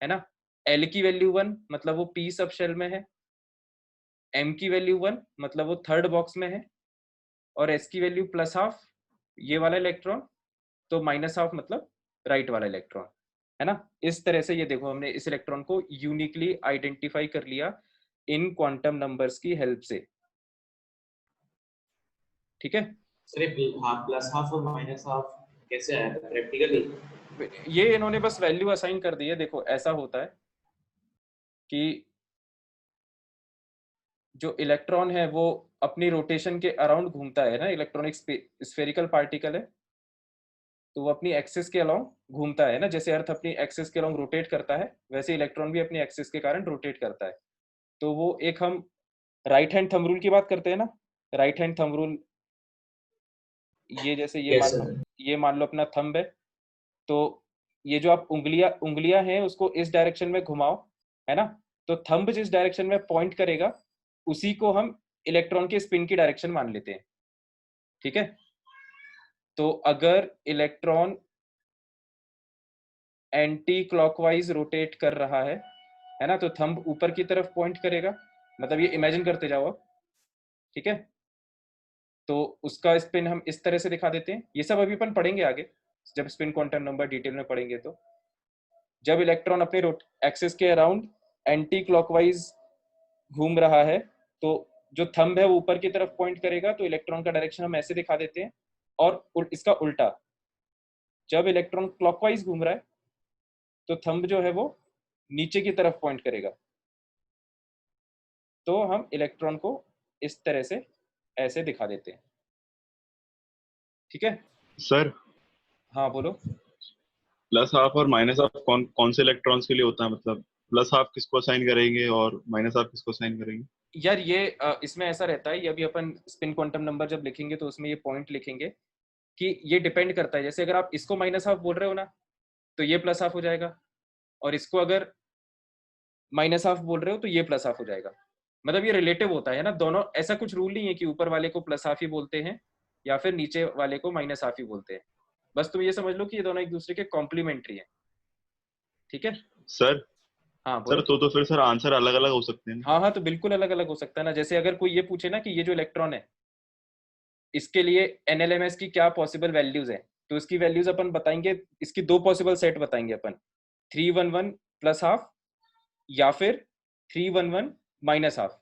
Speaker 1: ना। l की वैल्यू 1 मतलब वो p सब शेल में है। m की वैल्यू 1 मतलब वो थर्ड बॉक्स में है। और s की वैल्यू +12 ये वाला इलेक्ट्रॉन, तो -12 मतलब राइट वाला इलेक्ट्रॉन, है ना। इस तरह से ये देखो हमने इस इलेक्ट्रॉन को यूनिकली आइडेंटिफाई कर लिया इन क्वांटम नंबर्स की हेल्प से। ठीक है,
Speaker 3: सर ये हाफ प्लस हाफ और माइनस हाफ कैसे आया था प्रैक्टिकली?
Speaker 1: ये इन्होंने बस वैल्यू असाइन कर दी है। देखो ऐसा होता है कि जो इलेक्ट्रॉन है वो अपनी रोटेशन के अराउंड घूमता है ना। इलेक्ट्रॉनिक स्फेरिकल पार्टिकल है, तो वो अपनी एक्सिस के अलाउंग घूमता है ना। जैसे अर्थ अपनी एक्सिस के अलाउंग रोटेट करता है, वैसे इलेक्ट्रॉन भी अपनी एक्सिस के कारण रोटेट करता है। तो वो एक हम राइट हैंड थंब रूल की बात करते हैं ना। राइट हैंड थंब रूल, ये जैसे
Speaker 3: कैसे?
Speaker 1: ये मान लो अपना थंब है, तो ये जो आप उंगलियां हैं उसको इस डायरेक्शन में घुमाओ, है ना। तो थंब जिस डायरेक्शन में पॉइंट करेगा उसी को हम इलेक्ट्रॉन के स्पिन की डायरेक्शन मान लेते हैं। ठीक है, तो अगर इलेक्ट्रॉन एंटी क्लॉकवाइज रोटेट कर रहा है ना, तो थंब ऊपर की तरफ पॉइंट करेगा। मतलब ये इमेजिन करते जाओ आप। ठीक है, तो उसका स्पिन हम इस तरह से दिखा देते हैं। ये सब अभी अपन पढ़ेंगे आगे, जब स्पिन क्वांटम नंबर डिटेल में पढ़ेंगे। तो जब इलेक्ट्रॉन अपने एक्सिस के अराउंड एंटी क्लॉकवाइज घूम रहा है, तो जो थंब है वो ऊपर की तरफ पॉइंट करेगा, तो इलेक्ट्रॉन का डायरेक्शन हम ऐसे दिखा देते हैं। और इसका उल्टा, जब इलेक्ट्रॉन क्लॉकवाइज घूम रहा है तो थंब जो है वो नीचे की तरफ पॉइंट करेगा। तो हम इलेक्ट्रॉन को इस तरह से ऐसे दिखा देते हैं। ठीक है
Speaker 2: सर,
Speaker 1: हाँ बोलो।
Speaker 2: प्लस हाफ और माइनस हाफ कौन कौन से इलेक्ट्रॉन्स के लिए होता है? मतलब प्लस हाफ किसको असाइन करेंगे और माइनस हाफ किसको असाइन करेंगे?
Speaker 1: यार ये इसमें ऐसा रहता है, ये अभी अपन स्पिन क्वांटम नंबर जब लिखेंगे तो उसमें ये पॉइंट लिखेंगे कि ये डिपेंड करता है। जैसे अगर आप इसको -12 बोल रहे हो ना, तो ये +12 हो जाएगा। और इसको अगर -12 बोल रहे हो तो ये +12 हो जाएगा। मतलब ये रिलेटिव होता है ना दोनों। ऐसा कुछ रूल नहीं है कि ऊपर वाले को +12 ही बोलते हैं या फिर नीचे वाले को -12 ही बोलते हैं। बस तुम ये समझ लो कि ये दोनों एक दूसरे के कॉम्प्लीमेंट्री हैं। ठीक है
Speaker 2: सर
Speaker 1: हाँ
Speaker 2: सर,
Speaker 1: बोलो।
Speaker 2: तो फिर सर आंसर अलग अलग हो सकते हैं ना?
Speaker 1: हाँ हाँ, तो बिल्कुल अलग अलग हो सकता है ना। जैसे अगर कोई ये पूछे ना कि ये जो इलेक्ट्रॉन है इसके लिए एनएलएमएस की क्या पॉसिबल वैल्यूज है, तो इसकी वैल्यूज अपन बताएंगे। इसकी दो पॉसिबल सेट बताएंगे अपन, 311 +12 या फिर 311 -12,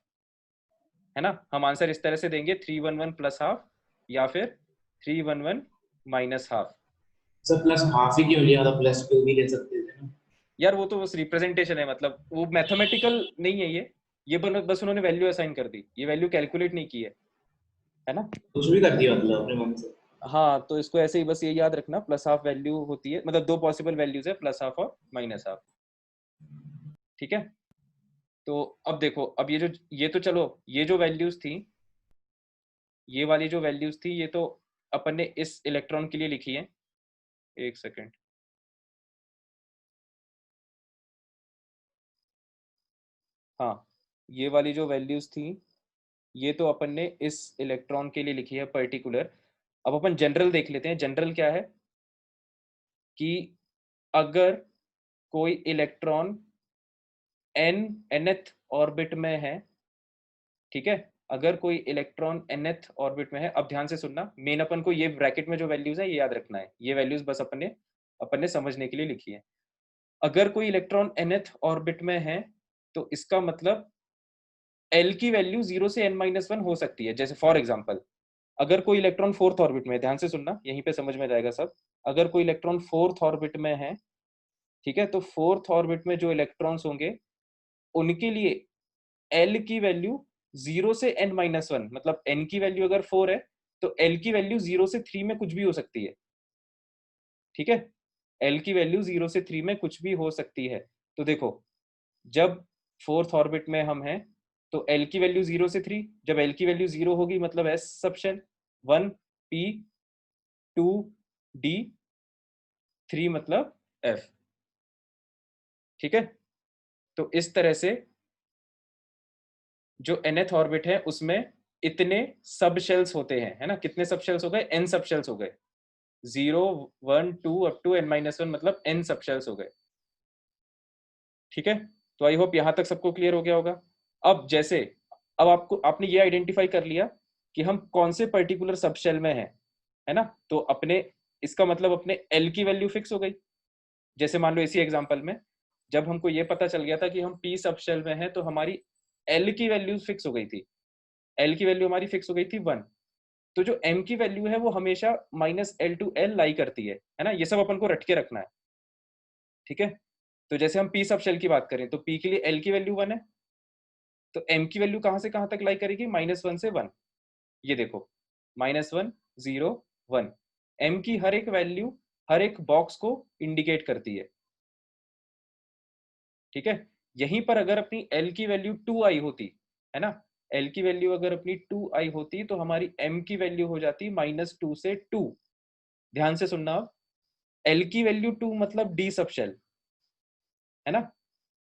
Speaker 1: है ना। हम आंसर इस तरह से देंगे, 311 +12 या फिर 311 -12।
Speaker 3: सर प्लस हाफ ही क्यों लिया? मतलब प्लस 2 भी ले सकते थे ना।
Speaker 1: यार वो तो बस रिप्रेजेंटेशन है, मतलब वो मैथमेटिकल नहीं है ये बस उन्होंने वैल्यू असाइन कर दी, ये वैल्यू कैलकुलेट नहीं की है ना।
Speaker 3: कुछ भी कर दिया मतलब अपने मन से।
Speaker 1: हाँ, तो इसको ऐसे ही बस ये याद रखना, +12 वैल्यू होती है, मतलब दो पॉसिबल वैल्यूज है, +12 और -12। ठीक है, तो अब देखो, अब ये तो चलो, ये जो वैल्यूज थी, ये वाली जो वैल्यूज थी, ये तो अपन ने इस इलेक्ट्रॉन के लिए लिखी है। एक सेकेंड, हाँ, ये वाली जो वैल्यूज थी ये तो अपन ने इस इलेक्ट्रॉन के लिए लिखी है पर्टिकुलर। अब अपन जनरल देख लेते हैं। जनरल क्या है कि अगर कोई इलेक्ट्रॉन nth ऑर्बिट में है, ठीक है, अगर कोई इलेक्ट्रॉन nth ऑर्बिट में है, अब ध्यान से सुनना, मेन अपन को ये ब्रैकेट में जो वैल्यूज है ये याद रखना है। ये वैल्यूज बस अपन ने समझने के लिए लिखी है। अगर कोई इलेक्ट्रॉन nth ऑर्बिट में है तो इसका मतलब L की वैल्यू 0 से n-1 हो सकती है। जैसे फॉर एग्जांपल, अगर कोई इलेक्ट्रॉन फोर्थ ऑर्बिट में है, ध्यान से सुनना, यहीं पे समझ में जाएगा सब। अगर कोई इलेक्ट्रॉन फोर्थ ऑर्बिट में है, ठीक है, तो फोर्थ ऑर्बिट में जो इलेक्ट्रॉन्स होंगे उनके लिए L की वैल्यू 0 से n-1, मतलब n की वैल्यू अगर 4 है तो L की वैल्यू 0 से 3 में कुछ भी हो सकती है। ठीक है, L की वैल्यू 0 से 3 में कुछ भी हो सकती है। तो देखो, जब फोर्थ ऑर्बिट में हम हैं तो L की वैल्यू 0 से 3, जब L की वैल्यू 0 होगी मतलब S सब शेल, 1 P 2 D 3 मतलब F। ठीक है, तो इस तरह से जो nth ऑर्बिट है उसमें इतने सब शेल्स होते हैं, है ना, कितने सब शेल्स हो गए, n सब शेल्स हो गए, 0 1 2 अप टू n-1 मतलब n सब शेल्स हो गए। ठीक है, तो आई होप यहां तक सबको क्लियर हो गया होगा। अब जैसे अब आपने ये आइडेंटिफाई कर लिया कि हम कौन से पर्टिकुलर सब शेल में हैं, है ना, तो अपने इसका मतलब अपने L की वैल्यू फिक्स हो गई। जैसे मान लो इसी एग्जांपल में जब हमको ये पता चल गया था कि हम P सब शेल में हैं तो हमारी L की वैल्यू फिक्स हो गई थी, L की वैल्यू हमारी फिक्स हो गई थी 1। तो जो M की वैल्यू है वो हमेशा -L to L लाई करती है ना, ये सब अपन को रट के रखना है। ठीक है, तो जैसे हम P सब शेल की बात करें तो P के लिए L की वैल्यू 1 है, तो M की वैल्यू कहां से कहां तक लाई करेगी, -1 से 1। ये देखो -1 0 1, M की हर एक वैल्यू हर एक बॉक्स को इंडिकेट करती है। ठीक है, यहीं पर अगर अपनी L की वैल्यू 2i होती, है ना, L की वैल्यू अगर अपनी 2i होती तो हमारी M की वैल्यू हो जाती -2 से 2। ध्यान से सुनना, अब L की वैल्यू 2 मतलब D सब शेल, है ना,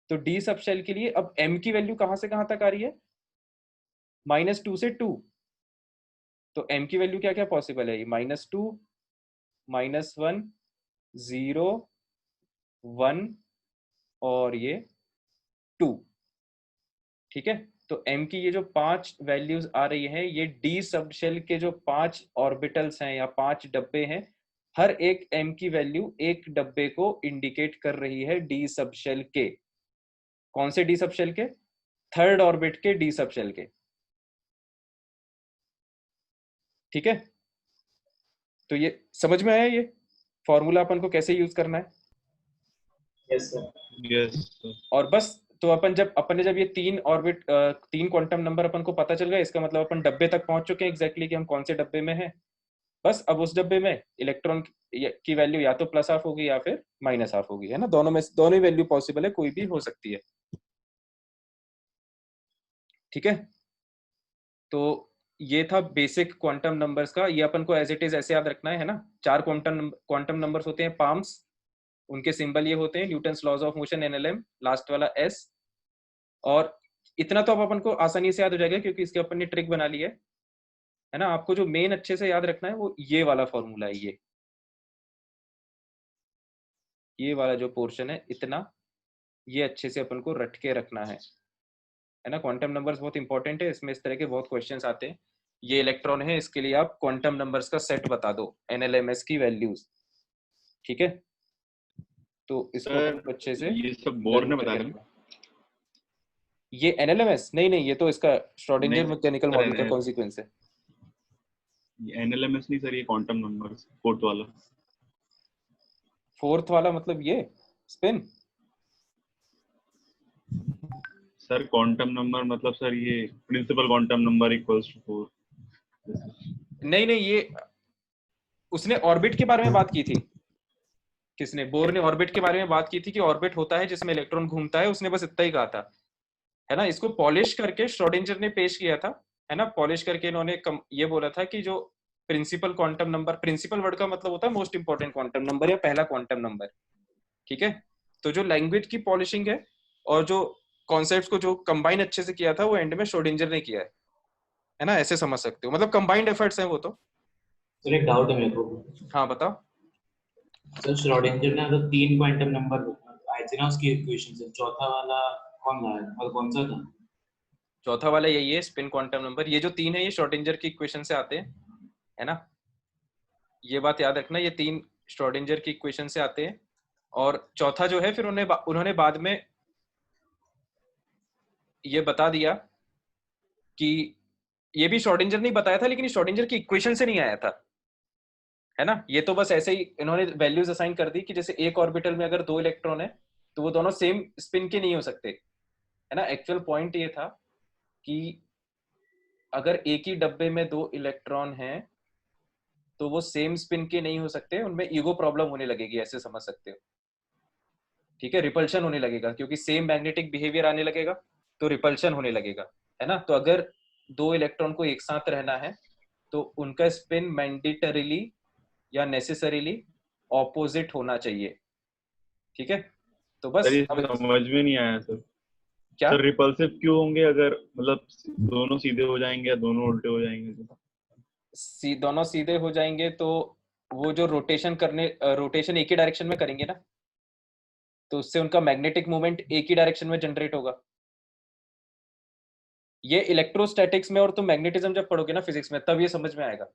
Speaker 1: तो D सब शेल के लिए अब M की वैल्यू कहां से कहां तक आ रही है, -2 से 2। तो M की वैल्यू क्या क्या पॉसिबल है, -2 -1 0 1 और ये 2। ठीक है, तो M की ये जो 5 वैल्यूज आ रही हैं ये D सब शेल के जो 5 ऑर्बिटल्स हैं या 5 डब्बे हैं, हर एक M की वैल्यू एक डब्बे को इंडिकेट कर रही है D सब शेल के। कौन से D सब शेल के, थर्ड ऑर्बिट के D सब शेल के। ठीक है, तो ये समझ में आया ये फॉर्मूला अपन को कैसे यूज करना है।
Speaker 3: Yes sir.
Speaker 2: यस
Speaker 1: और बस तो अपन ने जब ये 3 क्वांटम नंबर अपन को पता चल गया, इसका मतलब अपन डब्बे तक पहुंच चुके हैं एग्जैक्टली कि हम कौन से डब्बे में हैं। बस अब उस डब्बे में इलेक्ट्रॉन की वैल्यू या तो +½ होगी या फिर -½ होगी, है ना, दोनों ही वैल्यू पॉसिबल है, कोई भी हो सकती है। ठीक है, तो ये था बेसिक क्वांटम नंबर्स का, ये अपन को एज इट इज ऐसे याद रखना है ना। 4 क्वांटम नंबर्स होते हैं पाम्स, उनके सिंबल ये होते हैं Newton's laws of motion NLM, last वाला S। और इतना तो अब अपन को आसानी से याद हो जाएगा क्योंकि इसके अपन ने ट्रिक बना ली है ना। आपको जो मेन अच्छे से याद रखना है वो ये वाला फॉर्मूला है, ये वाला जो पोर्शन है इतना, ये अच्छे से अपन को रट के रखना है ना। क्वांटम नंबर्स बहुत इंपॉर्टेंट है, इसमें इस तरह के बहुत क्वेश्चंस आते हैं। ये इलेक्ट्रॉन है, इसके लिए आप क्वांटम नंबर्स का सेट बता दो, NLMS की वैल्यूज। ठीक है, तो इसको अपन
Speaker 2: सर,
Speaker 1: को अच्छे से
Speaker 2: ये सब बोर ने
Speaker 1: करके
Speaker 2: बताया
Speaker 1: रखना। ये NLMS नहीं, ये तो इसका श्रोडिंगर
Speaker 2: नहीं
Speaker 1: मैकेनिकल
Speaker 2: सर,
Speaker 1: मॉडल का कॉन्सिक्वेंस है।
Speaker 2: NLMS नहीं सर, ये क्वांटम नंबर फोर्थ वाला।
Speaker 1: फोर्थ वाला मतलब ये स्पिन,
Speaker 2: सर क्वांटम नंबर मतलब सर ये principal quantum number equals to 4।
Speaker 1: नहीं ये उसने ऑर्बिट के बारे में बात की थी। किसने, बोर ने ऑर्बिट के बारे में बात की थी कि ऑर्बिट होता है जिसमें इलेक्ट्रॉन घूमता है, उसने बस इतना ही कहा था, है ना। इसको पॉलिश करके श्रोडिंगर ने पेश किया था, है ना, पॉलिश करके इन्होंने ये बोला था कि जो principal quantum number, principal word का मतलब होता है मोस्ट इंपॉर्टेंट क्वांटम नंबर या पहला क्वांटम नंबर। ठीक है, तो जो लैंग्वेज की पॉलिशिंग है और जो कॉन्सेप्ट्स को जो कंबाइन अच्छे से किया था वो एंड में श्रोडिंगर ने किया है ना, ऐसे समझ सकते हो, मतलब कंबाइंड एफर्ट्स हैं वो तो।
Speaker 3: सर एक डाउट है मेरे को।
Speaker 1: हाँ बताओ।
Speaker 3: सर श्रोडिंगर ने तो 3 क्वांटम नंबर आए थे ना उसकी इक्वेशन से, चौथा वाला कौन लाया और कौन सा था?
Speaker 1: चौथा वाला यही है, स्पिन क्वांटम नंबर। ये जो 3 है ये श्रोडिंगर की इक्वेशन से आते हैं, है ना, ये बात याद रखना, ये 3 श्रोडिंगर की इक्वेशन से आते हैं। और चौथा जो है फिर उन्होंने बाद में ये बता दिया कि ये भी श्रोडिंगर ने बताया था लेकिन श्रोडिंगर की इक्वेशन से नहीं आया था, है ना। ये तो बस ऐसे ही इन्होंने वैल्यूज असाइन कर दी कि जैसे एक ऑर्बिटल में अगर 2 इलेक्ट्रॉन है तो वो दोनों सेम स्पिन के नहीं हो सकते, है ना। एक्चुअल पॉइंट ये था कि अगर एक ही डब्बे में 2 इलेक्ट्रॉन हैं तो वो सेम स्पिन के नहीं हो सकते, उनमें ईगो प्रॉब्लम होने लगेगी, ऐसे समझ सकते हो। ठीक है, रिपल्शन होने लगेगा क्योंकि सेम मैग्नेटिक बिहेवियर आने लगेगा तो रिपल्शन होने लगेगा, है ना। तो अगर 2 इलेक्ट्रॉन को एक साथ रहना है तो उनका स्पिन मैंडेटरीली या नेसेसरीली ऑपोजिट होना चाहिए। ठीक है, तो बस
Speaker 2: सर ये
Speaker 1: अब
Speaker 2: समझ में नहीं आया सर।
Speaker 1: क्या
Speaker 2: सर रिपल्सिव क्यों होंगे अगर मतलब दोनों सीधे हो जाएंगे या दोनों उल्टे हो जाएंगे तो?
Speaker 1: दोनों सीधे हो जाएंगे तो वो जो रोटेशन एक ही डायरेक्शन में करेंगे ना, तो उससे उनका मैग्नेटिक मोमेंट एक ही डायरेक्शन में जनरेट होगा। ये इलेक्ट्रोस्टैटिक्स में और तुम मैग्नेटिज्म जब पढ़ोगे ना फिजिक्स में तब ये समझ में आएगा।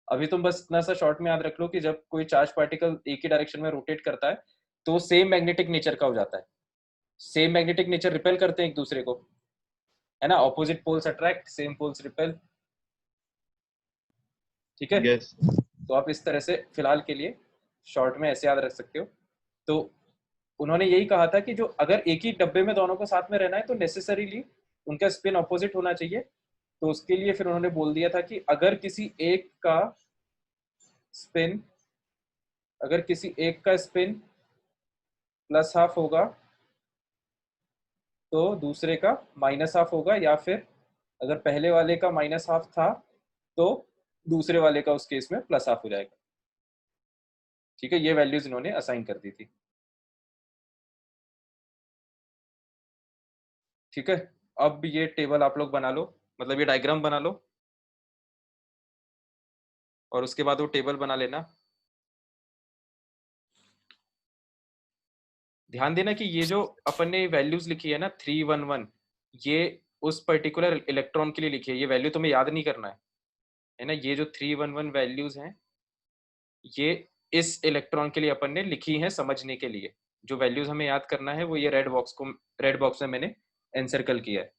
Speaker 1: अभी तुम बस इतना सा शॉर्ट में याद रख लो कि जब कोई चार्ज पार्टिकल एक ही डायरेक्शन में रोटेट करता है तो सेम मैग्नेटिक नेचर का हो जाता है। सेम मैग्नेटिक नेचर रिपेल करते हैं एक दूसरे को, है ना, opposite poles attract, same poles repel. ठीक है,
Speaker 2: यस।
Speaker 1: तो आप इस तरह से फिलहाल के लिए शॉर्ट में ऐसे याद रख सकते हो। तो उन्होंने यही कहा था कि जो अगर एक ही डब्बे में दोनों को साथ में रहना है तो नेसेसरीली उनका स्पिन ऑपोजिट होना चाहिए। तो उसके लिए फिर उन्होंने बोल दिया था कि स्पिन अगर किसी एक का स्पिन प्लस हाफ होगा तो दूसरे का माइनस हाफ होगा, या फिर अगर पहले वाले का माइनस हाफ था तो दूसरे वाले का उस केस में प्लस हाफ हो जाएगा। ठीक है, ये वैल्यूज इन्होंने असाइन कर दी थी। ठीक है, अब ये टेबल आप लोग बना लो, मतलब ये डायग्राम बना लो और उसके बाद वो टेबल बना लेना। ध्यान देना कि ये जो अपन ने वैल्यूज लिखी है ना 311, ये उस पर्टिकुलर इलेक्ट्रॉन के लिए लिखी है, ये वैल्यू तुम्हें याद नहीं करना है ना। ये जो 311 वैल्यूज हैं ये इस इलेक्ट्रॉन के लिए अपन ने लिखी हैं समझने के लिए। जो वैल्यूज हमें याद करना है वो ये रेड बॉक्स में मैंने एनसर्कल किया है।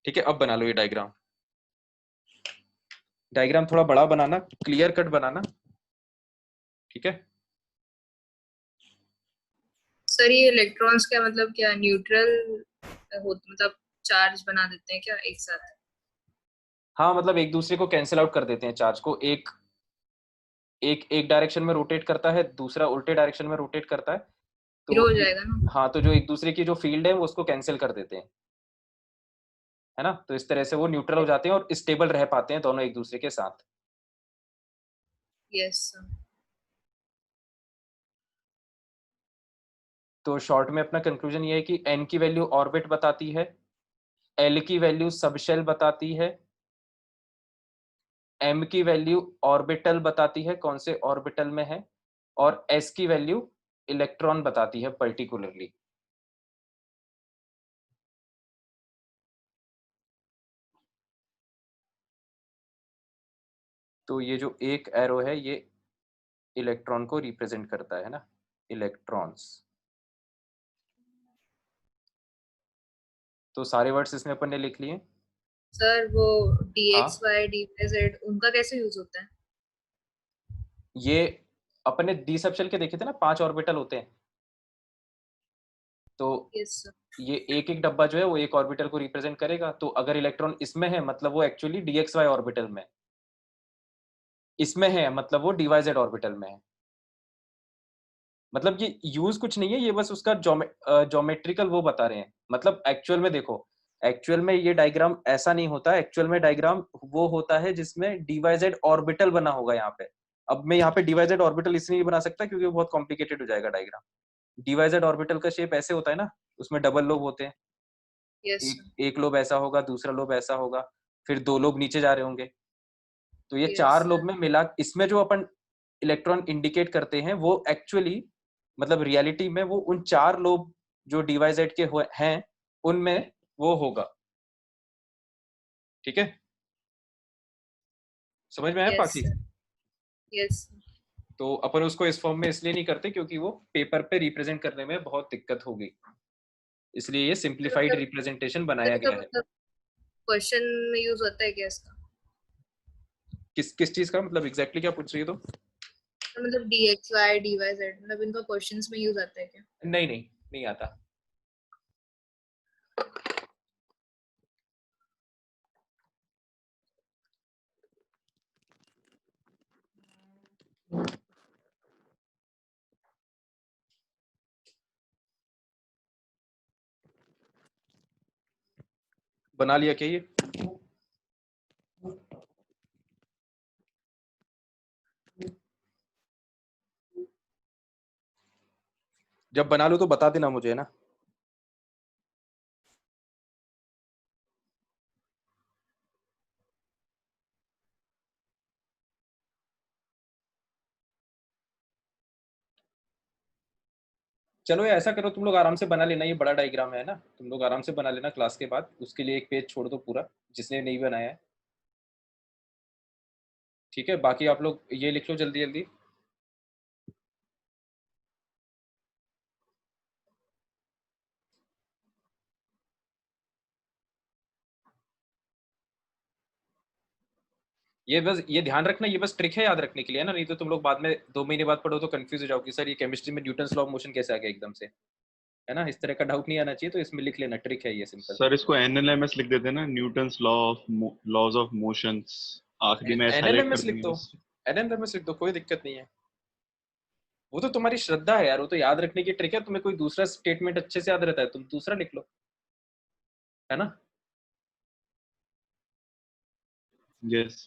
Speaker 1: ठीक है, अब बना लो ये डायग्राम। डायग्राम थोड़ा बड़ा बनाना, क्लियर कट बनाना। ठीक है,
Speaker 4: सर ये इलेक्ट्रॉन्स का मतलब क्या न्यूट्रल मतलब चार्ज बना देते हैं क्या एक साथ?
Speaker 1: हाँ मतलब एक दूसरे को कैंसिल आउट कर देते हैं चार्ज को। एक एक एक डायरेक्शन में रोटेट करता है, दूसरा उल्टे डायरेक्शन में रोटेट करता है,
Speaker 4: जीरो
Speaker 1: तो
Speaker 4: हो जाएगा ना?
Speaker 1: हाँ तो जो एक दूसरे की जो फील्ड है वो उसको कैंसिल कर देते हैं, है ना। तो इस तरह से वो न्यूट्रल हो जाते हैं और स्टेबल रह पाते हैं दोनों एक दूसरे के साथ।
Speaker 4: Yes sir.
Speaker 1: तो शॉर्ट में अपना कंक्लूजन ये है कि एन की वैल्यू ऑर्बिट बताती है, एल की वैल्यू सबशेल बताती है, एम की वैल्यू ऑर्बिटल बताती है कौन से ऑर्बिटल में है, और एस की वैल्यू इलेक्ट्रॉन बताती है पर्टिकुलरली। तो ये जो एक एरो है ये इलेक्ट्रॉन को रिप्रेजेंट करता है ना, इलेक्ट्रॉन्स। तो सारे वर्ड्स इसमें अपन ने लिख लिए।
Speaker 4: सर वो dx
Speaker 1: हाँ,
Speaker 4: y dy z उनका कैसे यूज होता है?
Speaker 1: ये अपन ने डी सबशेल के देखे थे ना, 5 ऑर्बिटल होते हैं। तो
Speaker 4: यस सर।
Speaker 1: ये एक एक डब्बा जो है वो एक ऑर्बिटल को रिप्रेजेंट करेगा। तो अगर इलेक्ट्रॉन इसमें है मतलब वो एक्चुअली dxy ऑर्बिटल में, इसमें है मतलब वो dyz ऑर्बिटल में है। मतलब ये यूज कुछ नहीं है, ये बस उसका ज्योमेट्रिकल वो बता रहे हैं। मतलब एक्चुअल में देखो, एक्चुअल में ये डायग्राम ऐसा नहीं होता। एक्चुअल में डायग्राम वो होता है जिसमें dyz ऑर्बिटल बना होगा यहाँ पे। अब मैं यहाँ पे dyz ऑर्बिटल इसलिए नहीं बना सकता क्योंकि वो बहुत कॉम्प्लिकेटेड हो जाएगा डायग्राम। dyz ऑर्बिटल का शेप ऐसे होता है ना, उसमें डबल लोब होते हैं।
Speaker 4: यस
Speaker 1: एक
Speaker 4: सर।
Speaker 1: एक लोब ऐसा होगा, दूसरा लोब ऐसा होगा, फिर 2 लोब नीचे जा रहे होंगे। तो ये
Speaker 4: यस
Speaker 1: 4
Speaker 4: सर।
Speaker 1: लोब में मिला, इसमें जो अपन इलेक्ट्रॉन इंडिकेट करते हैं वो एक्चुअली मतलब रियलिटी में वो उन 4 लोब जो डीवाईजेड के हैं उनमें वो होगा। ठीक है, समझ में आया
Speaker 4: यस
Speaker 1: पाखी?
Speaker 4: सर। Yes sir.
Speaker 1: तो अपन उसको इस फॉर्म में इसलिए नहीं करते क्योंकि वो पेपर पे रिप्रेजेंट करने में बहुत दिक्कत होगी, इसलिए ये सिंप्लीफाइड
Speaker 4: मतलब
Speaker 1: रिप्रेजेंटेशन बनाया
Speaker 4: मतलब
Speaker 1: गया है।
Speaker 4: मतलब क्वेश्चन में यूज होता है क्या इसका?
Speaker 1: किस किस चीज का मतलब एग्जैक्टली क्या पूछ रही है? तो
Speaker 4: मतलब dx y dy z मतलब इनका क्वेश्चंस में यूज आता है क्या?
Speaker 1: नहीं नहीं, नहीं आता। बना लिया क्या ये? जब बना लो तो बता देना मुझे, है ना। चलो ऐसा करो, तुम लोग आराम से बना लेना, ये बड़ा डायग्राम है ना, तुम लोग आराम से बना लेना क्लास के बाद, उसके लिए एक पेज छोड़ दो पूरा जिसने नहीं बनाया है, ठीक है। बाकी आप लोग ये लिख लो जल्दी जल्दी। ये बस ये ध्यान रखना, ये बस ट्रिक है याद रखने के लिए, है ना, नहीं तो तुम लोग बाद में 2 महीने बाद पढ़ो तो कंफ्यूज हो जाओगे, सर ये केमिस्ट्री में न्यूटन्स लॉ ऑफ मोशन कैसे आ गया एकदम से, है ना, इस तरह का डाउट नहीं आना चाहिए, तो इसमें लिख लेना, ट्रिक है ये सिंपल।
Speaker 2: सर इसको एनएलएमएस लिख देते हैं ना, न्यूटन्स लॉज ऑफ मोशंस, आखिरी में एस हाईलाइट कर
Speaker 1: एनएलएमएस लिख
Speaker 2: देंगे
Speaker 1: दो,
Speaker 2: बस।
Speaker 1: एनएलएमएस लिख दो, कोई दिक्कत नहीं है, वो तो तुम्हारी श्रद्धा है यार, वो तो याद रखने की ट्रिक है, तुम्हें कोई दूसरा स्टेटमेंट अच्छे से याद रहता है तुम दूसरा लिख लो, है ना।
Speaker 2: यस।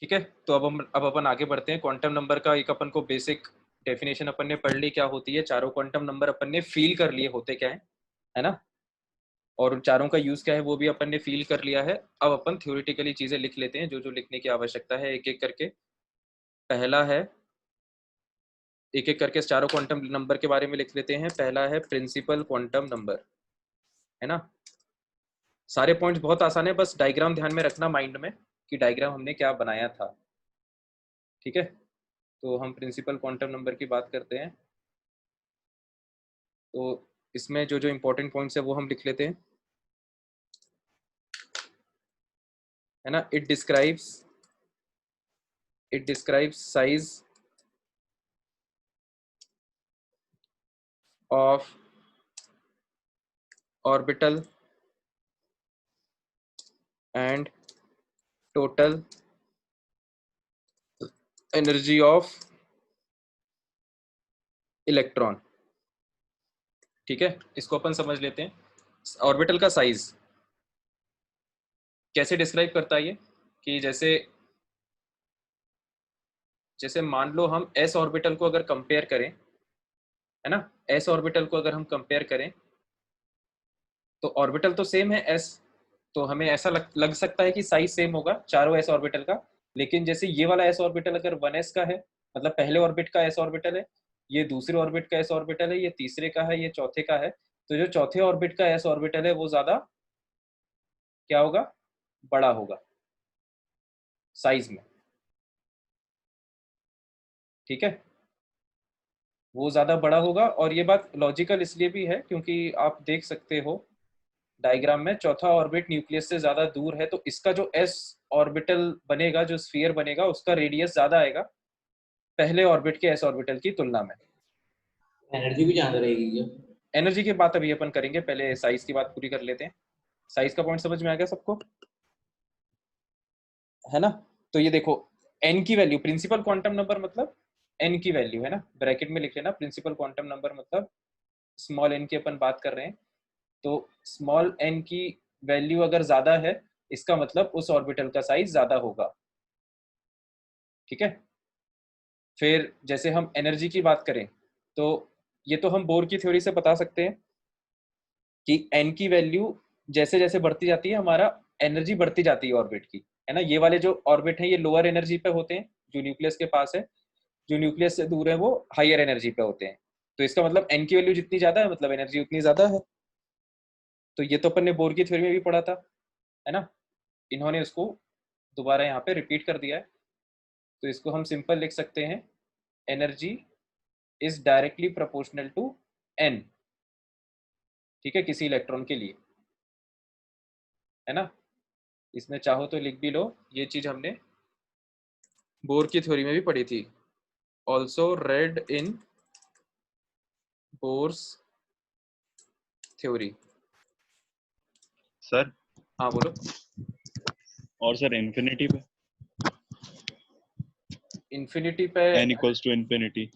Speaker 1: ठीक है, तो अब अपन आगे बढ़ते हैं। क्वांटम नंबर का एक अपन को बेसिक डेफिनेशन अपन ने पढ़ ली क्या होती है, चारों क्वांटम नंबर अपन ने फील कर लिए होते क्या है ना, और उन चारों का यूज क्या है वो भी अपन ने फील कर लिया है। अब अपन थ्योरेटिकली चीजें लिख लेते हैं जो जो लिखने की आवश्यकता है एक एक करके। पहला है, एक एक करके चारों क्वांटम नंबर के बारे में लिख लेते हैं। पहला है प्रिंसिपल क्वांटम नंबर, है ना। सारे पॉइंट्स बहुत आसान है, बस डायग्राम ध्यान में रखना माइंड में कि डायग्राम हमने क्या बनाया था, ठीक है। तो हम प्रिंसिपल क्वांटम नंबर की बात करते हैं, तो इसमें जो जो इम्पोर्टेंट पॉइंट्स है वो हम लिख लेते हैं, है ना। It describes size of orbital and total energy of electron, ठीक है। इसको अपन समझ लेते हैं। ऑर्बिटल का साइज कैसे डिस्क्राइब करता है ये, कि जैसे जैसे मान लो हम एस ऑर्बिटल को अगर कंपेयर करें, है ना, एस ऑर्बिटल को अगर हम कंपेयर करें तो ऑर्बिटल तो सेम है एस, तो हमें ऐसा लग सकता है कि साइज सेम होगा चारों एस ऑर्बिटल का। लेकिन जैसे ये वाला एस ऑर्बिटल अगर 1s का है, मतलब पहले ऑर्बिट का एस ऑर्बिटल है, ये दूसरे ऑर्बिट का एस ऑर्बिटल है, ये तीसरे का है, ये चौथे का है, तो जो चौथे ऑर्बिट का एस ऑर्बिटल है वो ज्यादा क्या होगा, बड़ा होगा साइज में, ठीक है, वो ज्यादा बड़ा होगा। और ये बात लॉजिकल इसलिए भी है क्योंकि आप देख सकते हो डायग्राम में चौथा ऑर्बिट न्यूक्लियस से ज्यादा दूर है, तो इसका जो एस ऑर्बिटल बनेगा, जो स्फीयर बनेगा, उसका रेडियस ज्यादा आएगा पहले ऑर्बिट के एस ऑर्बिटल की तुलना में।
Speaker 3: एनर्जी भी ज्यादा रहेगी क्या?
Speaker 1: एनर्जी की बात अभी अपन करेंगे, पहले साइज की बात पूरी कर लेते हैं। साइज का पॉइंट समझ में आ गया सबको, है ना। तो ये देखो एन की वैल्यू, प्रिंसिपल क्वांटम नंबर मतलब एन की वैल्यू, है ना, ब्रैकेट में लिख लेना, प्रिंसिपल क्वांटम नंबर मतलब स्मॉल एन की अपन बात कर रहे हैं, तो स्मॉल एन की वैल्यू अगर ज्यादा है इसका मतलब उस ऑर्बिटल का साइज ज्यादा होगा, ठीक है। फिर जैसे हम एनर्जी की बात करें तो ये तो हम बोर की थ्योरी से बता सकते हैं कि एन की वैल्यू जैसे जैसे बढ़ती जाती है हमारा एनर्जी बढ़ती जाती है ऑर्बिट की, है ना। ये वाले जो ऑर्बिट हैं ये लोअर एनर्जी पे होते हैं जो न्यूक्लियस के पास है, जो न्यूक्लियस से दूर है वो हायर एनर्जी पे होते हैं। तो इसका मतलब एन की वैल्यू जितनी ज्यादा है मतलब एनर्जी उतनी ज्यादा है। तो ये तो अपन ने बोर की थ्योरी में भी पढ़ा था, है ना। इन्होंने उसको दोबारा यहाँ पे रिपीट कर दिया है, तो इसको हम सिंपल लिख सकते हैं, energy is directly proportional to N, ठीक है, किसी इलेक्ट्रॉन के लिए, है ना। इसमें चाहो तो लिख भी लो, ये चीज हमने बोर की थ्योरी में भी पढ़ी थी, also read in Bohr's theory.
Speaker 2: Sir
Speaker 1: हाँ बोलो।
Speaker 2: और सर इन्फिनिटी पे,
Speaker 1: इन्फिनिटी पे
Speaker 2: n equals to infinity.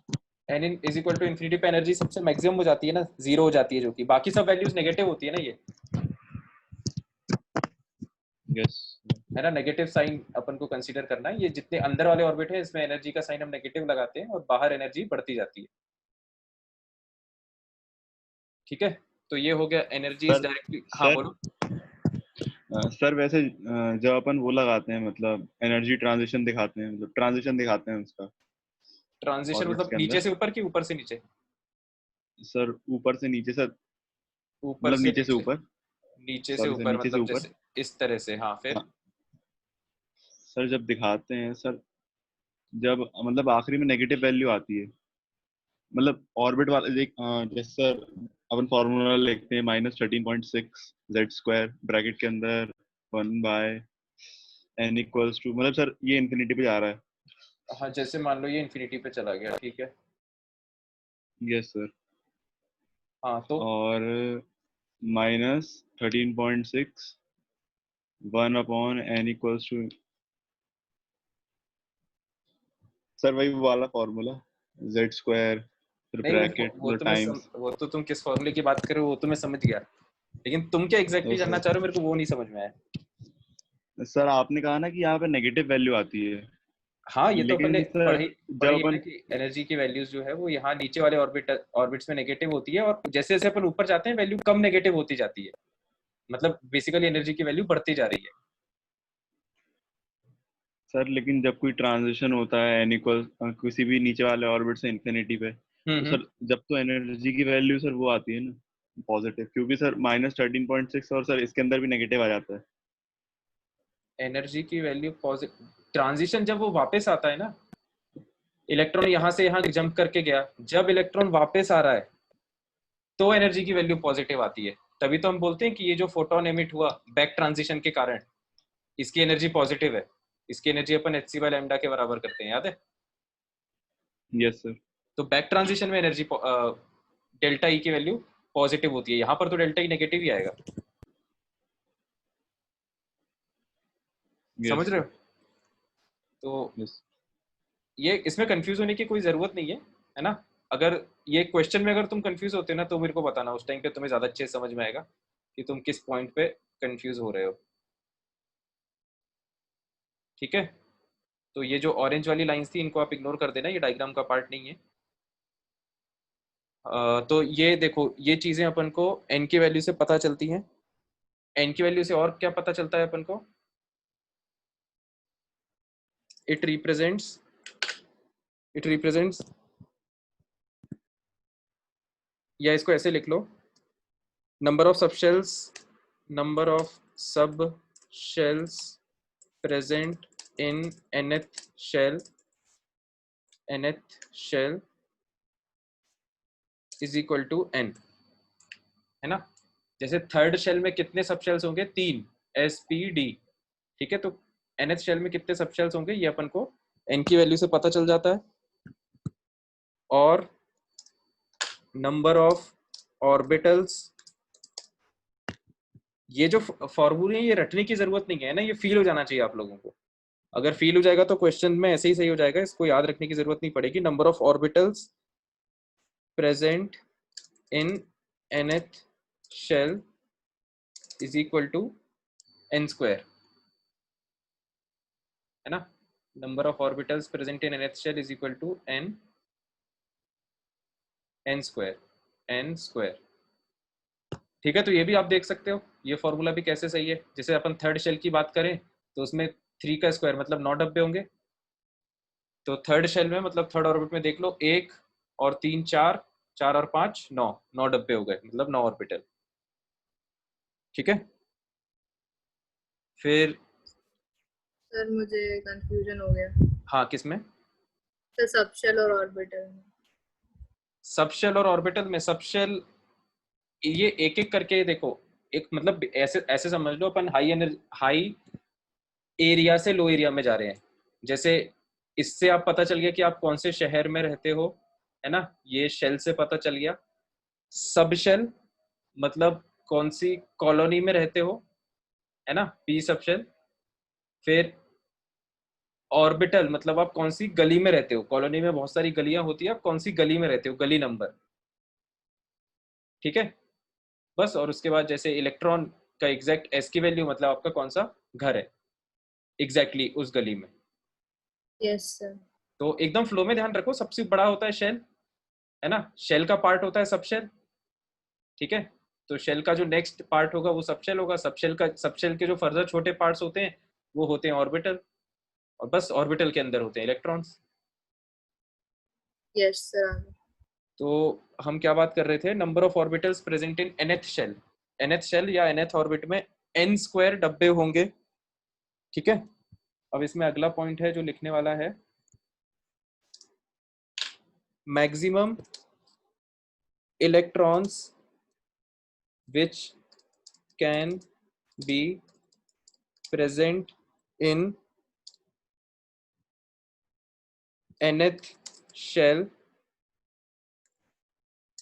Speaker 1: N is equal to infinity पे एनर्जी सबसे मैक्सिमम हो जाती है ना, जीरो हो जाती है, जो कि बाकी सब वैल्यूज नेगेटिव होती है ना, ये
Speaker 2: यस।
Speaker 1: है ना। नेगेटिव साइन अपन को कंसीडर करना है, ये जितने अंदर वाले ऑर्बिट है इसमें एनर्जी का साइन हम नेगेटिव लगाते हैं और बाहर एनर्जी बढ़ती जाती है, ठीक है। तो ये हो गया एनर्जी इज
Speaker 2: सर
Speaker 1: डायरेक्टली, हाँ
Speaker 2: सर
Speaker 1: बोलो।
Speaker 2: सर वैसे जब अपन वो लगाते हैं मतलब एनर्जी ट्रांजिशन दिखाते हैं, मतलब ट्रांजिशन दिखाते हैं उसका
Speaker 1: ट्रांजिशन
Speaker 2: ऑर्बिट्स
Speaker 1: मतलब
Speaker 2: के
Speaker 1: नीचे
Speaker 2: अंदर।
Speaker 1: से ऊपर कि ऊपर से नीचे?
Speaker 2: सर ऊपर से नीचे सर,
Speaker 1: ऊपर
Speaker 2: मतलब
Speaker 1: से
Speaker 2: नीचे से
Speaker 1: नीचे,
Speaker 2: ऊपर।
Speaker 1: नीचे से
Speaker 2: सॉरी सर,
Speaker 1: ऊपर
Speaker 2: नीचे से
Speaker 1: मतलब
Speaker 2: ऊपर।
Speaker 1: जैसे इस तरह से, हाँ फिर?
Speaker 2: हाँ सर, जब दिखाते हैं सर, जब मतलब आखिरी में नेगेटिव वैल्यू आती है, मतलब ऑर्बिट वाला एक जैसे सर अपन फॉर्मूला लिखते हैं -13.6 जेड स्क्वायर ब्रैकेट के अंदर 1/n इक्वल्स टू, मतलब सर ये इन्फिनिटी पे जा रहा है।
Speaker 1: हाँ, जैसे मान लो ये इन्फिनिटी पे चला गया, ठीक है।
Speaker 2: Yes sir.
Speaker 1: हाँ तो
Speaker 2: और -13.6 1/n इक्वल्स टू, सर वही वाला फॉर्मूला, जेड स्क्वायर फिर
Speaker 1: नहीं,
Speaker 2: ब्रैकेट
Speaker 1: वो
Speaker 2: मतलब
Speaker 1: तो
Speaker 2: टाइम्स।
Speaker 1: वो तो तुम किस फॉर्मूले की बात कर रहे हो वो तो मैं समझ गया, लेकिन तुम क्या एग्जैक्टली जानना चाह रहे हो मेरे को वो नहीं समझ में आया।
Speaker 2: सर आपने कहा ना कि यहाँ पे नेगेटिव वैल्यू आती है,
Speaker 1: हाँ, ये तो अपन ने
Speaker 2: लेकिन सर
Speaker 1: पढ़ी
Speaker 2: जब
Speaker 1: पढ़ी है ना
Speaker 2: अपन,
Speaker 1: कि एनर्जी की वैल्यूज जो है वो यहाँ नीचे वाले ऑर्बिट्स में नेगेटिव होती है, और जैसे जैसे अपन ऊपर जाते हैं वैल्यू कम नेगेटिव होती जाती है, मतलब बेसिकली एनर्जी की वैल्यू बढ़ती जा रही है।
Speaker 2: सर लेकिन जब कोई ट्रांजिशन होता है n इक्वल किसी भी नीचे वाले ऑर्बिट से इंफिनिटी पे, तो
Speaker 1: हम्म।
Speaker 2: सर जब तो एनर्जी की वैल्यू सर वो आती है ना पॉजिटिव, क्योंकि सर -13.6 और सर इसके अंदर भी नेगेटिव आ जाता है।
Speaker 1: एनर्जी की वैल्यू पॉजिटिव, ट्रांजिशन जब वो वापस आता है ना, इलेक्ट्रॉन यहाँ से यहाँ जंप करके गया, जब इलेक्ट्रॉन वापस आ रहा है तो एनर्जी की वैल्यू पॉजिटिव आती है। तभी तो हम बोलते हैं कि ये जो फोटोन एमिट हुआ बैक ट्रांजिशन के कारण, इसकी एनर्जी पॉजिटिव है। इसकी एनर्जी अपन एच सी बाय लैम्डा के बराबर करते हैं, याद है?
Speaker 2: Yes sir.
Speaker 1: तो बैक ट्रांजिशन में एनर्जी डेल्टा ई की वैल्यू पॉजिटिव होती है, यहाँ पर तो डेल्टा ई नेगेटिव ही आएगा। समझ
Speaker 2: यस
Speaker 1: रहे
Speaker 2: सर।
Speaker 1: हो? तो
Speaker 2: यस।
Speaker 1: ये इसमें कंफ्यूज होने की कोई जरूरत नहीं है ना? अगर ये क्वेश्चन में अगर तुम कंफ्यूज होते ना तो मेरे को बताना, उस टाइम पे तुम्हें ज्यादा अच्छे से समझ में आएगा कि तुम किस पॉइंट पे कंफ्यूज हो रहे हो। ठीक है, तो ये जो ऑरेंज वाली लाइंस थी इनको आप इग्नोर कर देना, ये डायग्राम का पार्ट नहीं है। तो ये देखो, ये चीजें अपन को एन की वैल्यू से पता चलती हैं। एन की वैल्यू से और क्या पता चलता है अपन को? इट रिप्रेजेंट्स इट रिप्रेजेंट्स या इसको ऐसे लिख लो, नंबर ऑफ सब shells present in nth shell is equal to n, है ना? जैसे थर्ड शेल में कितने सब शेल्स होंगे? 3, SPD। ठीक है, तो nth शेल में कितने सब शेल्स होंगे ये अपन को n की वैल्यू से पता चल जाता है। और नंबर ऑफ ऑर्बिटल्स, ये जो फॉर्मूले हैं ये रटने की जरूरत नहीं है ना, ये फील हो जाना चाहिए आप लोगों को। अगर फील हो जाएगा तो क्वेश्चन में ऐसे ही सही हो जाएगा, इसको याद रखने की जरूरत नहीं पड़ेगी। Number of orbitals present in nth shell is equal to n square, है ना? Number of orbitals present in nth shell is equal to n square. ठीक है, तो ये भी आप देख सकते हो, ये फॉर्मूला भी कैसे सही है। जैसे अपन थर्ड शेल की बात करें तो उसमें 3 का स्क्वायर मतलब 9 डब्बे होंगे। तो थर्ड शेल में मतलब थर्ड ऑर्बिट में देख लो, 1 और 3 4, 4 और 5 9, 9 डब्बे हो गए, मतलब 9 ऑर्बिटल। ठीक है, फिर
Speaker 4: सर मुझे कंफ्यूजन हो गया।
Speaker 1: हाँ, किसमें?
Speaker 4: सर सबशेल और ऑर्बिटल में।
Speaker 1: सबशेल और ऑर्बिटल में? सबशेल ये एक एक करके देखो, एक मतलब ऐसे ऐसे समझ लो, अपन हाई एरिया से लो एरिया में जा रहे हैं। जैसे इससे आप पता चल गया कि आप कौन से शहर में रहते हो, है ना? ये शेल से पता चल गया। सब शेल मतलब कौन सी कॉलोनी में रहते हो, है ना? पी सब शेल। फिर ऑर्बिटल मतलब आप कौन सी गली में रहते हो, कॉलोनी में बहुत सारी गलियां होती है, आप कौन सी गली में रहते हो, गली नंबर। ठीक है, बस। और उसके बाद जैसे इलेक्ट्रॉन का एग्जैक्ट एस की वैल्यू मतलब आपका कौन सा घर है एग्जैक्टली उस गली में।
Speaker 4: Yes sir.
Speaker 1: तो एकदम फ्लो में ध्यान रखो, सबसे बड़ा होता है शेल, है ना? शेल का पार्ट होता है सब शेल। ठीक है, तो शेल का जो नेक्स्ट पार्ट होगा वो सबशेल होगा, सबशेल के जो फर्दर छोटे पार्ट्स होते हैं वो होते हैं ऑर्बिटल, और बस ऑर्बिटल के अंदर होते हैं इलेक्ट्रॉन्स।
Speaker 4: Yes sir.
Speaker 1: तो हम क्या बात कर रहे थे, number of orbitals present in nth shell, nth shell या nth ऑर्बिट में n स्क्वायर डब्बे होंगे, ठीक है। अब इसमें अगला पॉइंट है जो लिखने वाला है, maximum electrons which can be present in nth shell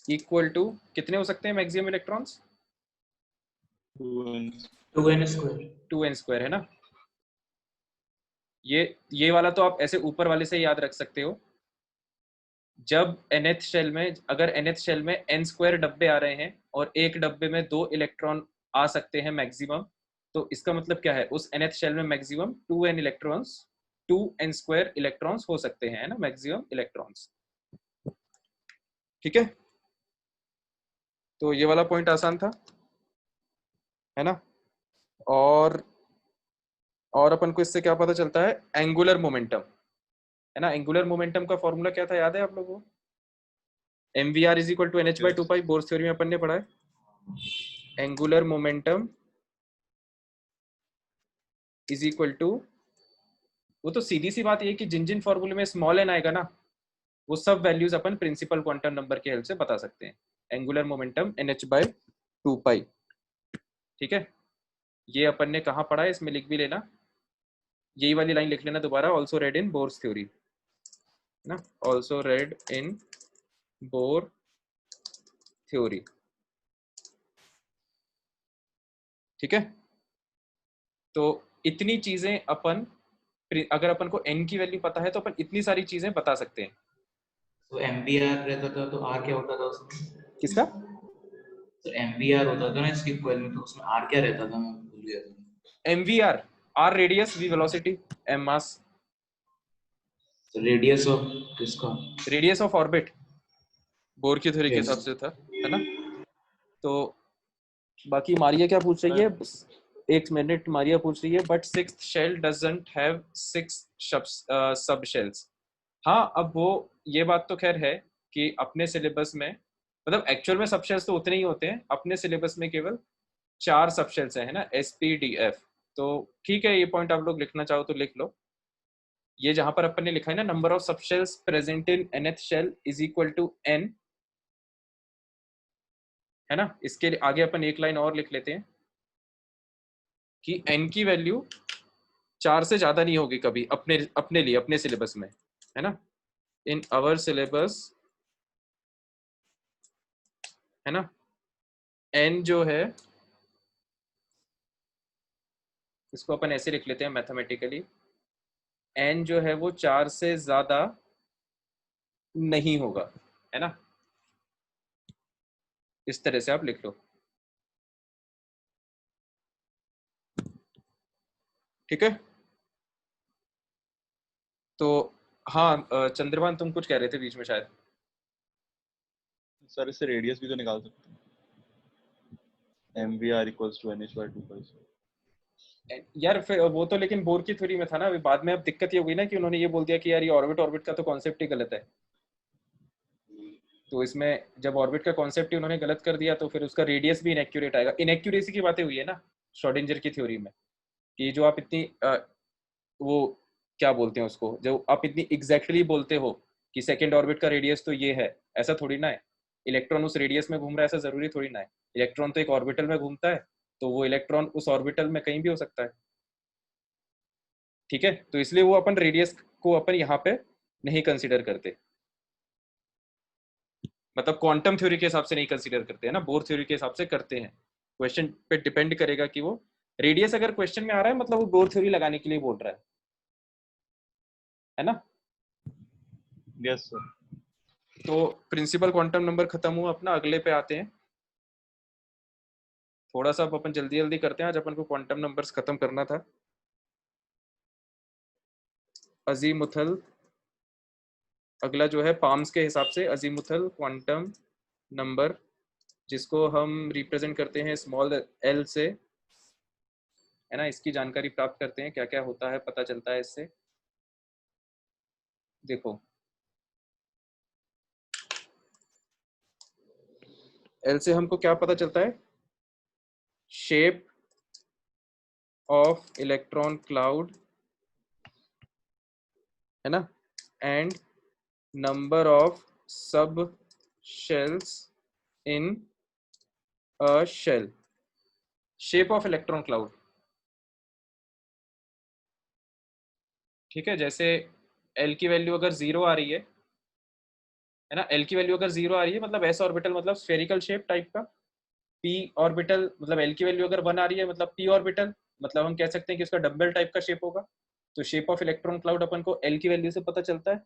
Speaker 1: equal to, कितने हो सकते हैं maximum electrons?
Speaker 3: 2n square.
Speaker 1: 2n square है ना। ये वाला तो आप ऐसे ऊपर वाले से याद रख सकते हो। जब nth शेल में, अगर nth शेल में n स्क्वायर डब्बे आ रहे हैं और एक डब्बे में 2 इलेक्ट्रॉन आ सकते हैं मैक्सिमम, तो इसका मतलब क्या है, उस nth शेल में maximum 2n electrons, 2n square electrons हो सकते हैं, है ना, मैक्सिमम इलेक्ट्रॉन्स, ठीक है। तो ये वाला पॉइंट आसान था, है ना। और अपन को इससे क्या पता चलता है, एंगुलर मोमेंटम, है ना। एंगुलर मोमेंटम का फॉर्मूला क्या था, याद है आप लोगों को? mvr is equal to nh by 2 pi, Bohr's theory में अपन ने पढ़ा है। Angular momentum is equal to, वो तो सीधी सी बात ये कि जिन जिन फॉर्मूले में स्मॉल एन आएगा ना, वो सब वैल्यूज अपन प्रिंसिपल क्वांटम नंबर के हेल्प से बता सकते हैं। एंगुलर मोमेंटम nh बाई 2 पाई, ठीक है। ये अपन ने कहाँ पढ़ा है, इसमें लिख भी लेना, यही वाली लाइन लिख लेना दोबारा, also read in Bohr's theory, है ना, ऑल्सो रेड इन बोर थ्योरी, ठीक है। तो इतनी चीजें अपन, अगर अपन को n की वैल्यू पता है तो अपन इतनी सारी चीजें बता सकते हैं।
Speaker 3: तो MVR रहता था तो R क्या होता था उसमें?
Speaker 1: किसका?
Speaker 3: तो MVR होता था ना इसकी इक्वल में, तो उसमें R क्या रहता था, मैं भूल गया था।
Speaker 1: MVR, R radius, V velocity, M मास।
Speaker 3: तो रेडियस ऑफ किसका?
Speaker 1: रेडियस ऑफ ऑर्बिट, बोर की थ्योरी के
Speaker 3: Yes.
Speaker 1: हिसाब से था, है ना। तो बाकी मारिया क्या पूछ रही है, एक मिनट, मारिया पूछ रही है but sixth shell doesn't have 6 सब शेल्स। हाँ, अब वो ये बात तो खैर है कि अपने सिलेबस में, मतलब एक्चुअल में सब शेल्स तो उतने ही होते हैं, अपने सिलेबस में केवल 4 सब शेल्स है ना, SPDF। तो ठीक है, ये पॉइंट आप लोग लिखना चाहो तो लिख लो। ये जहां पर अपन ने लिखा है ना, नंबर ऑफ सब shells present in nth shell is equal to n, है ना। इसके लिए आगे अपन एक लाइन और लिख लेते हैं कि n की वैल्यू 4 से ज्यादा नहीं होगी कभी अपने लिए, अपने सिलेबस में, है ना। इन आवर सिलेबस, है ना, n जो है, इसको अपन ऐसे लिख लेते हैं मैथमेटिकली, n जो है वो 4 से ज्यादा नहीं होगा, है ना। इस तरह से आप लिख लो, ठीक है। तो हाँ, चंद्रभान तुम कुछ कह रहे थे बीच में शायद।
Speaker 2: सर इससे रेडियस भी तो निकाल सकते हैं, MVR equals to NH by 2 pi.
Speaker 1: यार फिर वो तो लेकिन बोर की थ्योरी में था ना, अभी बाद में अब दिक्कत ये हुई ना कि उन्होंने ये बोल दिया कि यार ये ऑर्बिट का तो कॉन्सेप्ट ही गलत है। तो इसमें जब ऑर्बिट का कॉन्सेप्ट ही उन्होंने गलत कर दिया तो फिर उसका रेडियस भी इनएक्यूरेट आएगा। इनएक्यूरेसी की बातें हुई है ना श्रोडिंगर की थ्योरी में, कि जो आप इतनी वो क्या बोलते हैं उसको, जो आप इतनी एग्जैक्टली बोलते हो कि सेकेंड ऑर्बिट का रेडियस तो ये है, ऐसा थोड़ी ना है। इलेक्ट्रॉन उस रेडियस में घूम रहा है ऐसा जरूरी थोड़ी ना है। इलेक्ट्रॉन तो एक ऑर्बिटल में घूमता है, तो वो इलेक्ट्रॉन उस ऑर्बिटल में कहीं भी हो सकता है, ठीक है। तो इसलिए वो अपन रेडियस को अपन यहाँ पे नहीं कंसीडर करते, मतलब क्वांटम थ्योरी के हिसाब से नहीं कंसीडर करते हैं ना, बोर थ्योरी के हिसाब से करते हैं। क्वेश्चन पे डिपेंड करेगा कि वो रेडियस अगर क्वेश्चन में आ रहा है मतलब वो बोर थ्योरी लगाने के लिए बोल रहा है ना।
Speaker 2: Yes sir.
Speaker 1: तो प्रिंसिपल क्वांटम नंबर खत्म हुआ अपना, अगले पे आते हैं। थोड़ा सा अपन जल्दी जल्दी करते हैं, आज अपन को क्वांटम नंबर्स खत्म करना था। अजीमुथल, अगला जो है पाम्स के हिसाब से अजीमुथल क्वांटम नंबर जिसको हम रिप्रेजेंट करते हैं स्मॉल एल से, है ना। इसकी जानकारी प्राप्त करते हैं, क्या क्या होता है पता चलता है इससे। देखो एल से हमको क्या पता चलता है, शेप ऑफ इलेक्ट्रॉन क्लाउड, है ना, एंड नंबर ऑफ सब shells in a shell. Shape of electron cloud, ठीक है। जैसे एल की वैल्यू अगर 0 आ रही है ना, एल की वैल्यू अगर 0 आ रही है मतलब एस ऑर्बिटल मतलब स्फेरिकल शेप टाइप का, पी ऑर्बिटल मतलब एल की वैल्यू अगर 1 आ रही है मतलब पी ऑर्बिटल, मतलब हम कह सकते हैं कि उसका डम्बल टाइप का शेप होगा। तो शेप ऑफ इलेक्ट्रॉन क्लाउड अपन को एल की वैल्यू से पता चलता है,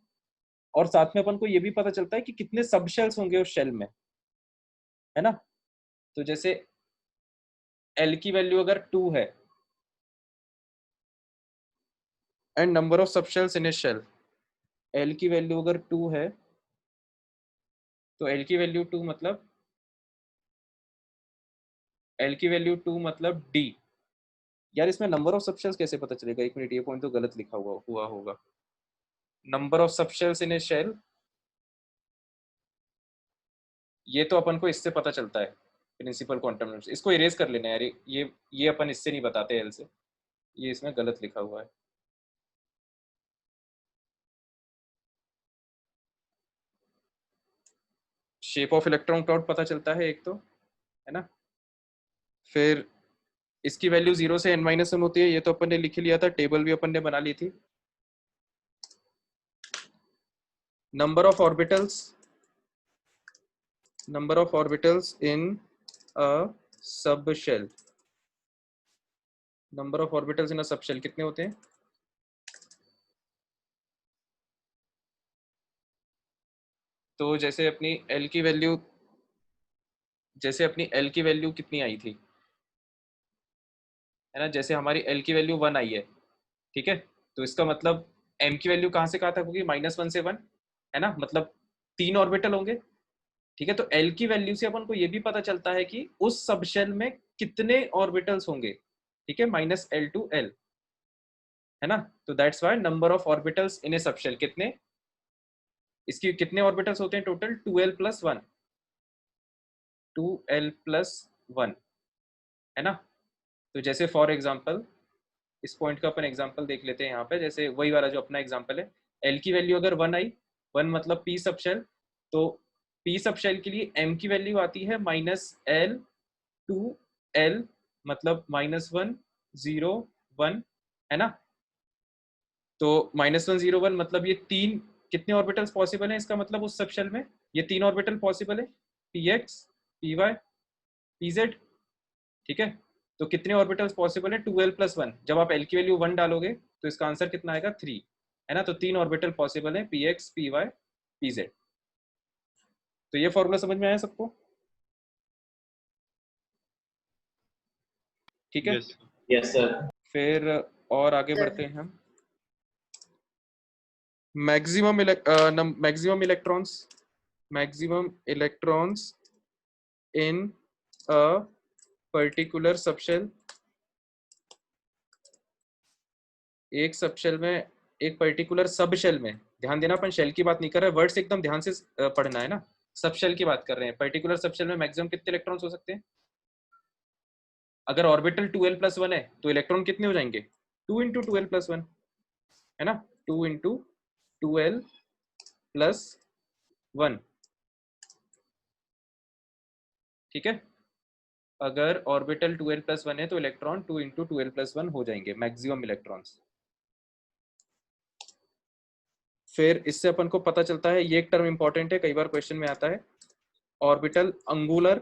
Speaker 1: और साथ में अपन को ये भी पता चलता है कि कितने सब शेल्स होंगे उस शेल में, है ना। तो जैसे एल की वैल्यू अगर 2 है एंड नंबर ऑफ सब shells in a shell, l की वैल्यू अगर 2 है तो एल की वैल्यू 2 मतलब एल की वैल्यू 2 मतलब डी। यार इसमें नंबर ऑफ सब शेल्स कैसे पता चलेगा, एक मिनट, ये पॉइंट तो गलत लिखा हुआ होगा। नंबर ऑफ सब शेल्स इन ए शेल, ये तो अपन को इससे पता चलता है, प्रिंसिपल क्वांटम नंबर्स। इसको इरेज कर लेना यार, ये अपन इससे नहीं बताते एल से, ये इसमें गलत लिखा हुआ है। शेप ऑफ इलेक्ट्रॉन क्लाउड पता चलता है एक तो, है ना। फिर इसकी वैल्यू 0 से n-1 होती है, ये तो अपन ने लिख लिया था, टेबल भी अपन ने बना ली थी। Number of orbitals in a subshell, number of orbitals in a subshell कितने होते हैं। तो जैसे अपनी एल की वैल्यू कितनी आई थी, है ना। जैसे हमारी एल की वैल्यू 1 आई है, ठीक है। तो इसका मतलब एम की वैल्यू कहाँ से कहाँ तक होगी, -1 से 1, है ना, मतलब 3 ऑर्बिटल होंगे, ठीक है। तो एल की वैल्यू से अपन को ये भी पता चलता है कि उस सबशेल में कितने ऑर्बिटल्स होंगे, ठीक है, -L to L, है ना। तो that's why number of orbitals in A subshell कितने, इसकी कितने ऑर्बिटल्स होते हैं टोटल, 2l+1, 2l+1, है ना। तो जैसे फॉर एग्जांपल इस पॉइंट का अपन एग्जांपल देख लेते हैं यहाँ पे, जैसे वही वाला जो अपना एग्जांपल है, एल की वैल्यू अगर 1 आई, 1 मतलब पी सबशेल, तो पी सबशेल के लिए एम की वैल्यू आती है -L to L, मतलब -1 0 1, है ना। तो -1 0 1 मतलब ये तीन कितने ऑर्बिटल्स पॉसिबल हैं, इसका मतलब उस सबशेल में ये 3 ऑर्बिटल पॉसिबल है, px py pz, ठीक है। तो कितने ऑर्बिटल्स पॉसिबल है, 2l+1, जब आप l की वैल्यू 1 डालोगे तो इसका आंसर कितना आएगा 3, है ना। तो 3 ऑर्बिटल पॉसिबल है, px py pz। तो ये फॉर्मूला समझ में आया सबको, ठीक है।
Speaker 2: Yes
Speaker 3: yes sir.
Speaker 1: फिर और आगे बढ़ते हैं हम, maximum electrons in a particular subshell, एक सबशेल में, एक पर्टिकुलर सबशेल में, ध्यान देना अपन शेल की बात नहीं कर रहे, वर्ड्स एकदम ध्यान से पढ़ना है ना, सबशेल की बात कर रहे हैं। पर्टिकुलर सबशेल में मैक्सिमम कितने इलेक्ट्रॉन्स हो सकते हैं, अगर ऑर्बिटल 2l+1 है तो इलेक्ट्रॉन कितने हो जाएंगे, 2 × 2l+1, है ना, 2 × 2l+1, ठीक है। अगर ऑर्बिटल 2l+1 है तो इलेक्ट्रॉन 2 × 2l+1 हो जाएंगे मैक्सिमम इलेक्ट्रॉन्स। फिर इससे अपन को पता चलता है, ये एक टर्म इंपॉर्टेंट है, कई बार क्वेश्चन में आता है, ऑर्बिटल अंगुलर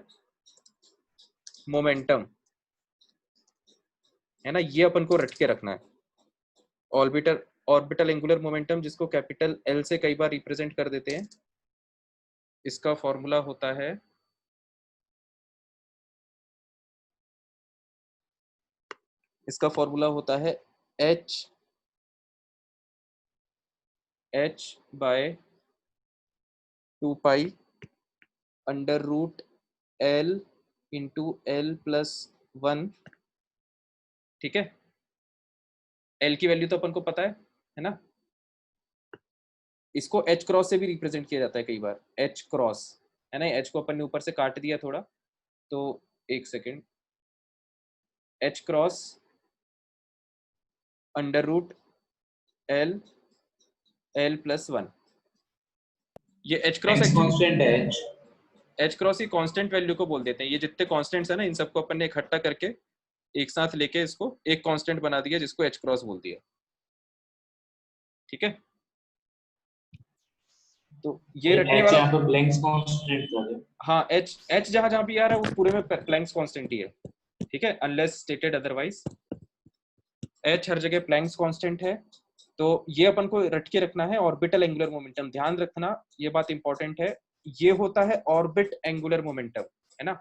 Speaker 1: मोमेंटम, है ना, ये अपन को रट के रखना है। ऑर्बिटल एंगुलर मोमेंटम, जिसको कैपिटल एल से कई बार रिप्रेजेंट कर देते हैं, इसका फॉर्मूला होता है h/2 पाई √m L इंटू L+1, ठीक है। L की वैल्यू तो अपन को पता है ना। इसको H क्रॉस से भी रिप्रेजेंट किया जाता है कई बार, H क्रॉस, है ना। H को अपन ने ऊपर से काट दिया थोड़ा, तो एक सेकेंड, H क्रॉस √L+1, ये H cross
Speaker 3: x
Speaker 1: actually,
Speaker 3: constant है h।
Speaker 1: H क्रॉस ही कांस्टेंट वैल्यू को बोल देते हैं। ये जितने कांस्टेंट्स है ना, इन सबको अपन ने इकट्ठा करके एक साथ लेके इसको एक कांस्टेंट बना दिया, जिसको H क्रॉस बोल दिया, ठीक है। तो ये रटने
Speaker 3: h
Speaker 1: वाला,
Speaker 3: यहाँ पे प्लैंक्स कांस्टेंट था क्या?
Speaker 1: हाँ, H जहां जहां भी आ रहा है वो पूरे में प्लैंक्स कांस्टेंट ही है, ठीक है, अनलेस स्टेटेड अदरवाइज। H हर जगह प्लैंक्स कांस्टेंट है। तो ये अपन को रट के रखना है। ऑर्बिटल एंगुलर मोमेंटम, ध्यान रखना, ये बात इंपॉर्टेंट है, ये होता है ऑर्बिट एंगुलर मोमेंटम, है ना।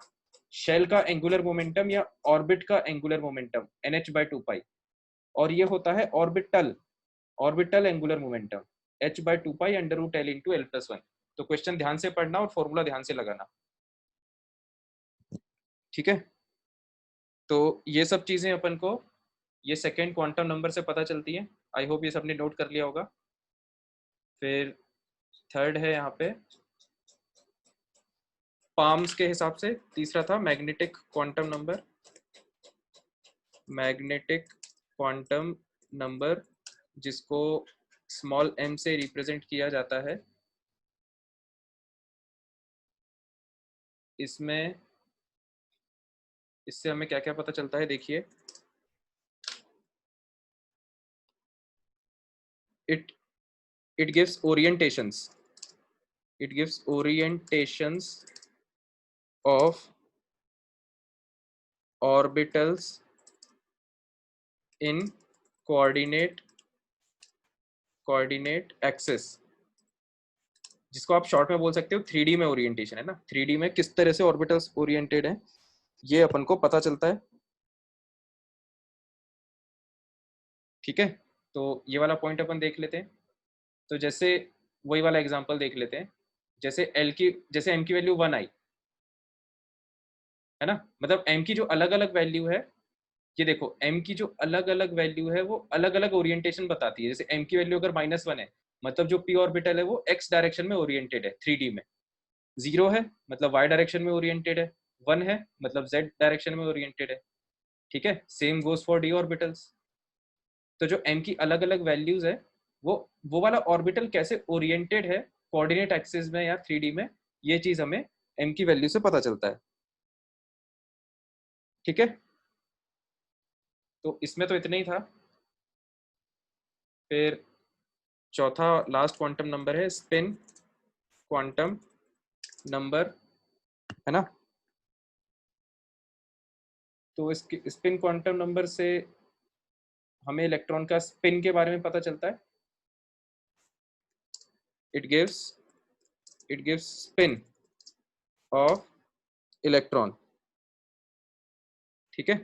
Speaker 1: शेल का एंगुलर मोमेंटम या ऑर्बिट का एंगुलर मोमेंटम nh/2π, और ये होता है orbital angular momentum h/2π √L into L+1। तो क्वेश्चन ध्यान से पढ़ना और फॉर्मूला ध्यान से लगाना, ठीक है। तो ये सब चीजें अपन को ये सेकेंड क्वांटम नंबर से पता चलती है। आई होप ये सबने नोट कर लिया होगा। फिर थर्ड है यहाँ पे पाम्स के हिसाब से, तीसरा था magnetic quantum number. Magnetic quantum number जिसको स्मॉल m से रिप्रेजेंट किया जाता है। इसमें इससे हमें क्या क्या पता चलता है, देखिए। it gives orientations of orbitals in coordinate axis, जिसको आप शॉर्ट में बोल सकते हो 3D में ओरिएंटेशन, है ना। 3D में किस तरह से ऑर्बिटल्स ओरिएंटेड हैं, ये अपन को पता चलता है, ठीक है। तो ये वाला पॉइंट अपन देख लेते हैं। तो जैसे वही वाला एग्जांपल देख लेते हैं, जैसे m की वैल्यू 1 आई, है ना। मतलब m की जो अलग अलग वैल्यू है, ये देखो m की जो अलग अलग वैल्यू है वो अलग अलग ओरिएंटेशन बताती है। जैसे m की वैल्यू अगर -1 है, मतलब जो p ऑर्बिटल है वो x डायरेक्शन में ओरिएंटेड है 3D में। 0 है मतलब y डायरेक्शन में ओरिएंटेड है। 1 है मतलब z डायरेक्शन में ओरिएंटेड है, ठीक है। Same goes for d orbitals. तो जो m की अलग अलग वैल्यूज है, वो वाला ऑर्बिटल कैसे ओरिएंटेड है कोऑर्डिनेट एक्सिस में या 3D में, ये चीज हमें m की वैल्यू से पता चलता है, ठीक है। तो इसमें तो इतना ही था। फिर चौथा लास्ट क्वांटम नंबर है स्पिन क्वांटम नंबर, है ना। तो इसके स्पिन क्वांटम नंबर से हमें इलेक्ट्रॉन का स्पिन के बारे में पता चलता है। It gives spin off electron, ठीक है।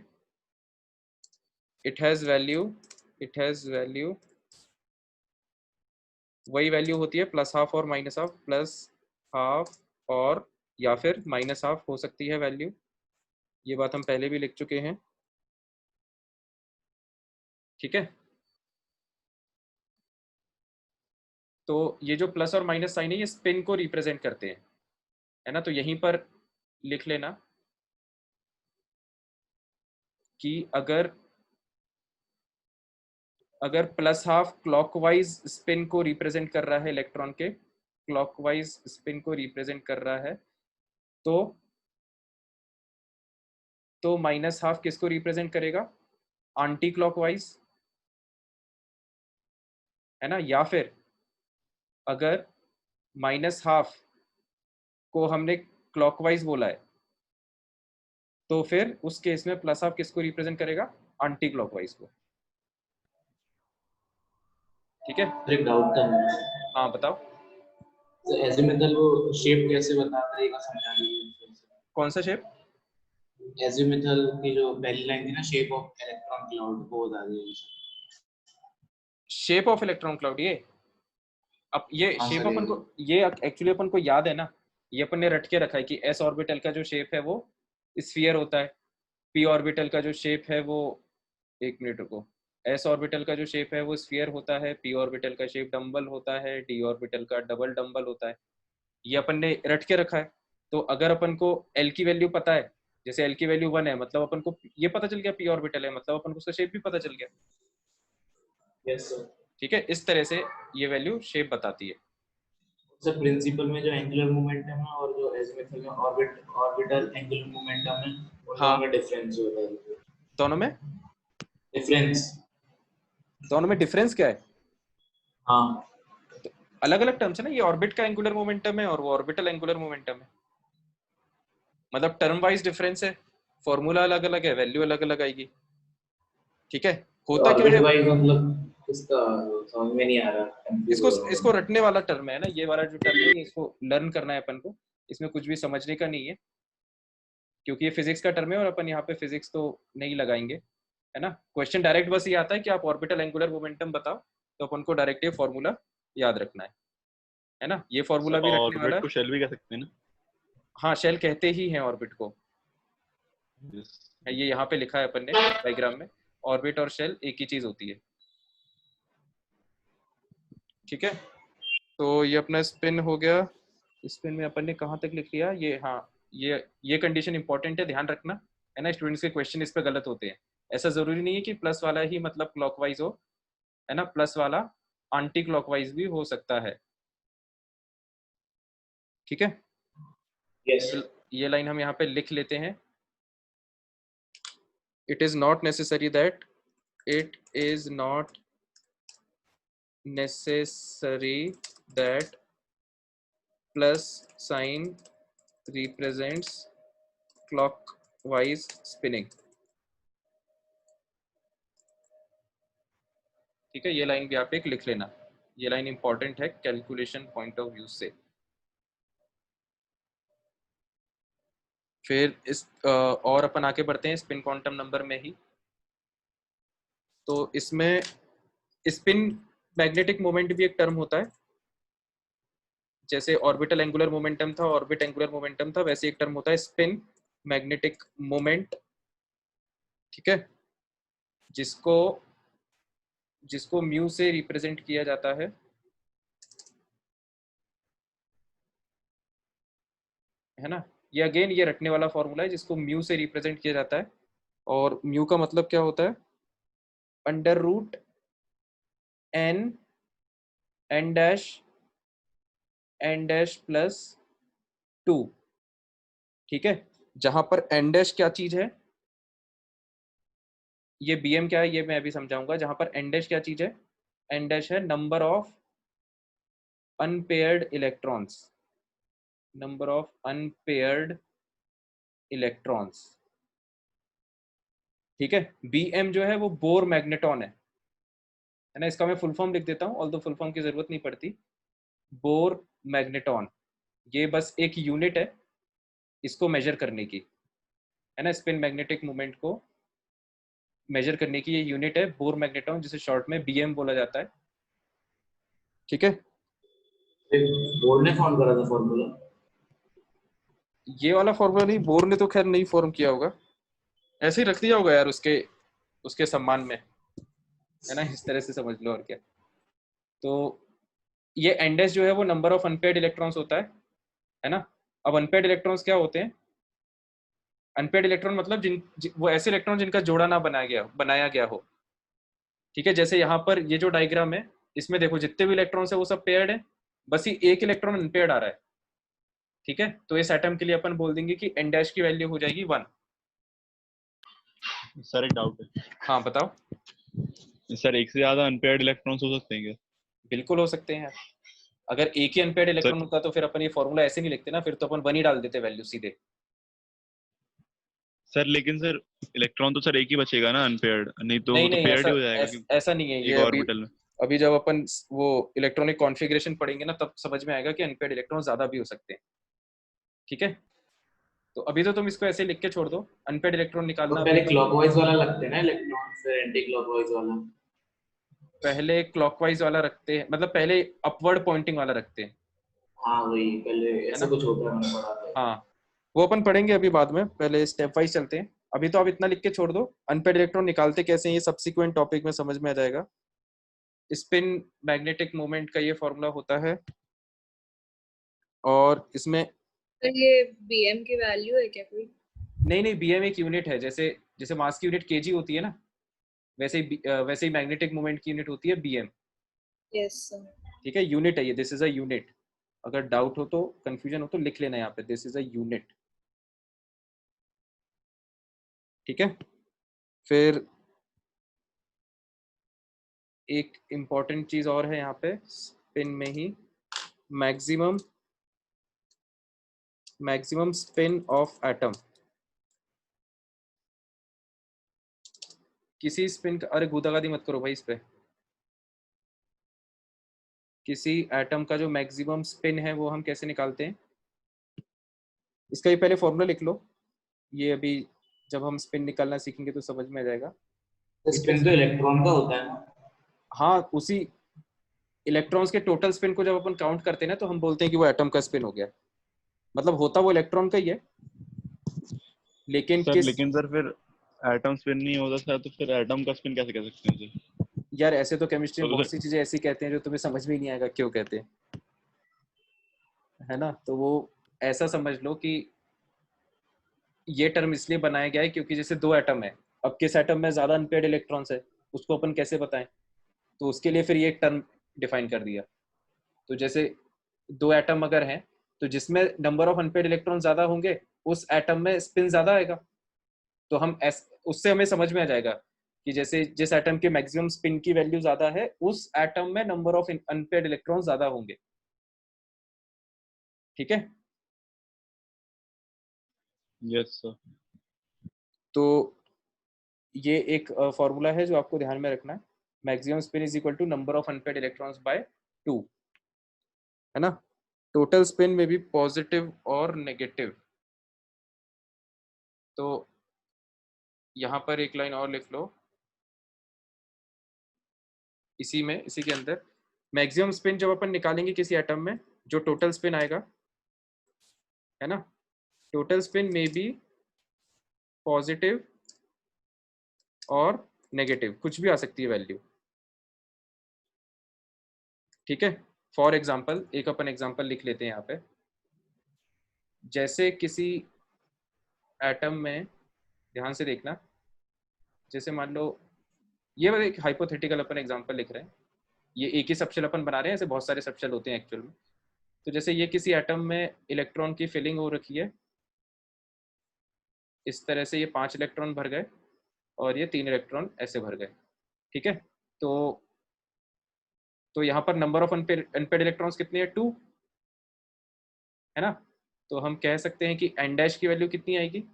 Speaker 1: इट हैज वैल्यू वही वैल्यू होती है +½ और -½ +½ और या फिर -½ हो सकती है वैल्यू। ये बात हम पहले भी लिख चुके हैं, ठीक है। तो ये जो प्लस और माइनस साइन है ये स्पिन को रिप्रेजेंट करते हैं, है ना। तो यहीं पर लिख लेना कि अगर +½ क्लॉकवाइज स्पिन को रिप्रेजेंट कर रहा है, इलेक्ट्रॉन के क्लॉकवाइज स्पिन को रिप्रेजेंट कर रहा है, तो -½ किसको रिप्रेजेंट करेगा, एंटी क्लॉकवाइज, है ना। या फिर अगर -½ को हमने क्लॉकवाइज बोला है, तो फिर उस केस में +½ किसको रिप्रेजेंट करेगा, एंटी क्लॉकवाइज को, ठीक है।
Speaker 3: एक डाउट था मेरा।
Speaker 1: हाँ बताओ।
Speaker 3: तो एजीमुथल वो शेप कैसे बताता है, ये समझा दीजिए।
Speaker 1: कौन सा शेप?
Speaker 3: एजीमुथल की जो पहली लाइन थी ना, शेप ऑफ इलेक्ट्रॉन क्लाउड, वो बता दीजिए।
Speaker 1: शेप ऑफ इलेक्ट्रॉन क्लाउड, ये अब ये
Speaker 3: हाँ
Speaker 1: शेप
Speaker 3: सर,
Speaker 1: अपन को, ये एक्चुअली अपन को याद है ना ये अपन ने रट के रखा है कि s ऑर्बिटल का जो शेप है वो स्फीयर होता है, p ऑर्बिटल का जो शेप है वो, एक मिनट रुको, s ऑर्बिटल का जो शेप है वो स्फीयर होता है, p ऑर्बिटल का शेप डंबल होता है, d ऑर्बिटल का डबल डंबल होता है। ये अपन ने रट के रखा है। तो अगर अपन को l की वैल्यू पता है, जैसे l की वैल्यू 1 है, मतलब अपन को ये पता चल गया p ऑर्बिटल है, मतलब अपन को उसका शेप भी पता चल गया।
Speaker 3: Yes sir.
Speaker 1: ठीक है, इस तरह से ये वैल्यू शेप बताती है।
Speaker 3: सर प्रिंसिपल में जो एंगुलर मोमेंटम है और जो एजीमुथल में ऑर्बिटल एंगुलर मोमेंटम है, उन
Speaker 1: हाँ,
Speaker 3: दोनों में डिफरेंस होता है।
Speaker 1: दोनों में
Speaker 3: डिफरेंस?
Speaker 1: दोनों में डिफरेंस क्या है?
Speaker 3: हाँ।
Speaker 1: तो अलग अलग टर्म्स है ना, ये ऑर्बिट का एंगुलर मोमेंटम है और वो ऑर्बिटल एंगुलर मोमेंटम है, मतलब टर्म वाइज डिफरेंस है, फॉर्मूला अलग अलग है, वैल्यू अलग अलग आएगी। ठीक है, होता क्या
Speaker 3: ऑर्बिट
Speaker 1: है,
Speaker 3: वाइज मतलब इसका समझ में नहीं आ रहा, कंफ्यूज
Speaker 1: इसको
Speaker 3: हो रहा
Speaker 1: इसको
Speaker 3: हूँ।
Speaker 1: रटने वाला टर्म है ना, ये वाला जो टर्म है, ये इसको लर्न करना है अपन को, इसमें कुछ भी समझने का नहीं है, क्योंकि ये फिजिक्स का टर्म है और अपन यहाँ पे फिजिक्स तो नहीं लगाएंगे, है ना। क्वेश्चन डायरेक्ट बस ये आता है कि आप ऑर्बिटल एंगुलर मोमेंटम बताओ, तो अपन को डायरेक्ट ये फॉर्मूला याद रखना है ना। ये फॉर्मूला भी रखने वाला
Speaker 2: ऑर्बिट
Speaker 1: है।
Speaker 2: को शेल भी कह सकते हैं ना?
Speaker 1: हाँ, शेल कहते ही हैं ऑर्बिट को,
Speaker 2: Yes.
Speaker 1: ये यहाँ पे लिखा है अपन ने डायग्राम में, ऑर्बिट और शेल एक ही चीज होती है। ठीक है, तो ये अपना स्पिन हो गया। स्पिन में अपन ने कहाँ तक लिख लिया ये, हाँ, ये कंडीशन इंपॉर्टेंट है, ध्यान रखना, है ना। स्टूडेंट्स के क्वेश्चन इस पे गलत होते हैं, ऐसा जरूरी नहीं है कि प्लस वाला ही मतलब क्लॉकवाइज हो, है ना, प्लस वाला एंटी क्लॉकवाइज भी हो सकता है। ठीक है,
Speaker 3: यस।
Speaker 1: ये लाइन हम यहाँ पे लिख लेते हैं। It is not necessary that, it is not necessary that plus sign represents clockwise spinning। ठीक है, ये लाइन भी आप एक लिख लेना, ये लाइन इंपॉर्टेंट है कैलकुलेशन पॉइंट ऑफ व्यू से। फिर इस और अपन आगे बढ़ते हैं स्पिन क्वांटम नंबर में ही। तो इसमें स्पिन मैग्नेटिक मोमेंट भी एक टर्म होता है, जैसे ऑर्बिटल एंगुलर मोमेंटम था, ऑर्बिट एंगुलर मोमेंटम था, वैसे एक टर्म होता है स्पिन मैग्नेटिक मोमेंट। ठीक है, जिसको जिसको म्यू से रिप्रेजेंट किया जाता है ना। ये अगेन ये रटने वाला फॉर्मूला है, जिसको म्यू से रिप्रेजेंट किया जाता है, और म्यू का मतलब क्या होता है, under root n dash plus 2। ठीक है, जहां पर एन डैश क्या चीज है, ये bm क्या है ये मैं अभी समझाऊंगा। जहां पर एन डैश क्या चीज है, एन डैश है number of unpaired electrons, number of unpaired electrons. ठीक है, bm जो है वो बोर मैग्नेटॉन है ना। इसका मैं फुल फॉर्म लिख देता हूँ, ऑल्दो फुल फॉर्म की जरूरत नहीं पड़ती। बोर मैग्नेटॉन, ये बस एक यूनिट है इसको मेजर करने की, है ना। स्पिन मैग्नेटिक मोमेंट को मेजर करने की ये यूनिट है बोर मैग्नेटॉन, जिसे शॉर्ट में bm बोला जाता है। ठीक है,
Speaker 3: बोर्ड ने फाउंड करा था फॉर्मूला?
Speaker 1: ये वाला फॉर्मूला नहीं, बोर ने तो खैर नहीं फॉर्म किया होगा, ऐसे ही रख दिया होगा यार उसके सम्मान में, है ना, इस तरह से समझ लो और क्या। तो ये एन डैश जो है वो नंबर ऑफ अनपेयर्ड इलेक्ट्रॉन्स होता है ना। अब अनपेयर्ड इलेक्ट्रॉन्स क्या होते हैं, अनपेयर्ड इलेक्ट्रॉन मतलब वो ऐसे इलेक्ट्रॉन जिनका जोड़ा ना बनाया गया हो। ठीक है, जैसे यहाँ पर ये जो डायग्राम है, इसमें देखो जितने भी इलेक्ट्रॉन्स है वो सब पेयर्ड है, बस ही एक इलेक्ट्रॉन अनपेयर्ड आ रहा है। ठीक है, तो इस एटम के लिए अपन बोल देंगे कि एन डैश की वैल्यू हो जाएगी 1।
Speaker 2: सर एक डाउट है।
Speaker 1: हाँ बताओ।
Speaker 2: सर एक से ज्यादा अनपेयर्ड इलेक्ट्रॉन्स हो सकते हैं क्या?
Speaker 1: बिल्कुल हो सकते हैं। अगर एक ही अनपेयर्ड इलेक्ट्रॉन होता तो फिर अपन ये फॉर्मूला ऐसे नहीं लिखते ना, फिर तो अपन 1 ही डाल देते वैल्यू सीधे।
Speaker 2: सर लेकिन सर इलेक्ट्रॉन तो सर एक ही बचेगा ना अनपेयर्ड, नहीं तो वो तो
Speaker 1: नहीं,
Speaker 2: पेयर्ड ही हो जाएगा
Speaker 1: ऐसा नहीं है
Speaker 2: एक
Speaker 1: ये।
Speaker 2: ऑर्बिटल में।
Speaker 1: अभी जब अपन वो इलेक्ट्रॉनिक कॉन्फ़िगरेशन पढ़ेंगे ना, तब समझ में आएगा कि अनपेयर्ड इलेक्ट्रॉन ज्यादा भी हो सकते हैं। ठीक है, तो अभी तो तुम इसको ऐसे लिख के छोड़ दो, अनपेयर्ड इलेक्ट्रॉन
Speaker 3: तो
Speaker 1: निकालना
Speaker 3: पहले क्लॉकवाइज वाला लगते हैं ना इलेक्ट्रॉन, फिर एंटी क्लॉकवाइज वाला?
Speaker 1: पहले क्लॉकवाइज वाला रखते हैं, मतलब पहले अपवर्ड पॉइंटिंग वाला रखते हैं।
Speaker 3: हाँ वही पहले ऐसा
Speaker 1: ना?
Speaker 3: कुछ होता है, मैंने पढ़ा था।
Speaker 1: हाँ, वो अपन पढ़ेंगे अभी बाद में, पहले स्टेप वाइज चलते हैं। अभी तो आप इतना लिख के छोड़ दो, अनपेड इलेक्ट्रॉन निकालते कैसे हैं ये सब्सिक्वेंट टॉपिक में समझ में आ जाएगा। स्पिन मैग्नेटिक मोमेंट का ये फॉर्मूला होता है, और इसमें
Speaker 4: तो ये बीएम की वैल्यू है क्या कोई?
Speaker 1: नहीं, बीएम एक यूनिट है, जैसे जैसे मास की यूनिट केजी होती है ना, वैसे ही मैग्नेटिक मोमेंट की यूनिट होती है बीएम।
Speaker 4: Yes sir.
Speaker 1: ठीक है, यूनिट है ये, दिस इज अ यूनिट। अगर डाउट हो तो, कंफ्यूजन हो तो लिख लेना यहाँ पे, दिस इज अ यूनिट। ठीक है, फिर एक इंपॉर्टेंट चीज और है यहाँ पे स्पिन में ही, मैक्सिमम स्पिन ऑफ एटम। किसी स्पिन का, अरे गुदागादी मत करो भाई इस पे, किसी एटम का जो मैक्सिमम स्पिन है वो हम कैसे निकालते हैं, इसका ये पहले फॉर्मूला लिख लो। ये अभी जब हम स्पिन निकालना सीखेंगे तो समझ में आ जाएगा।
Speaker 3: स्पिन तो इलेक्ट्रॉन का होता है ना?
Speaker 1: हाँ, उसी इलेक्ट्रॉन्स के टोटल स्पिन को जब अपन काउंट करते हैं ना, तो हम बोलते हैं कि वो एटम का स्पिन हो गया। मतलब होता वो इलेक्ट्रॉन का ही है, लेकिन
Speaker 2: सर
Speaker 1: किस,
Speaker 2: लेकिन सर फिर एटम स्पिन नहीं होता था तो फिर एटम का स्पिन कैसे कह सकते हैं सर?
Speaker 1: यार ऐसे तो केमिस्ट्री में
Speaker 2: तो
Speaker 1: बहुत सी चीजें ऐसी कहते हैं जो तुम्हें समझ में ही नहीं आएगा क्यों कहते हैं, है ना। तो वो ऐसा समझ लो कि ये टर्म इसलिए बनाया गया है क्योंकि जैसे दो एटम है, अब किस एटम में ज्यादा अनपेयर्ड इलेक्ट्रॉन्स है उसको अपन कैसे बताएं, तो उसके लिए फिर ये टर्म डिफाइन कर दिया। तो जैसे दो एटम अगर हैं, तो जिसमें नंबर ऑफ अनपेयर्ड इलेक्ट्रॉन ज्यादा होंगे उस एटम में स्पिन ज्यादा आएगा। तो उससे हमें समझ में आ जाएगा कि जैसे जिस एटम के मैक्सिमम स्पिन की वैल्यू ज्यादा है उस एटम में नंबर ऑफ अनपेयर्ड इलेक्ट्रॉन ज्यादा होंगे। ठीक है,
Speaker 2: यस सर।
Speaker 1: तो ये एक फॉर्मूला है जो आपको ध्यान में रखना है, maximum spin is equal to number of unpaired electrons by 2, है ना। टोटल स्पिन में भी पॉजिटिव और नेगेटिव। तो यहाँ पर एक लाइन और लिख लो, इसी के अंदर मैक्सिमम स्पिन जब अपन निकालेंगे किसी एटम में, जो टोटल स्पिन आएगा, है ना, टोटल स्पिन में भी पॉजिटिव और नेगेटिव कुछ भी आ सकती है वैल्यू। ठीक है, फॉर एग्जाम्पल एक अपन एग्जाम्पल लिख लेते हैं यहाँ पे, जैसे किसी एटम में, ध्यान से देखना, जैसे मान लो ये वाला एक हाइपोथेटिकल अपन एग्जांपल लिख रहे हैं, ये एक ही सबशेल अपन बना रहे हैं, ऐसे बहुत सारे सबशेल होते हैं एक्चुअल में। तो जैसे ये किसी एटम में इलेक्ट्रॉन की फिलिंग हो रखी है, इस तरह से ये 5 इलेक्ट्रॉन भर गए और ये 3 इलेक्ट्रॉन ऐसे भर गए। ठीक है, तो यहाँ पर नंबर ऑफ अनपेयर्ड इलेक्ट्रॉन्स कितने हैं, 2, है ना। तो हम कह सकते हैं कि एन डैश की वैल्यू कितनी आएगी,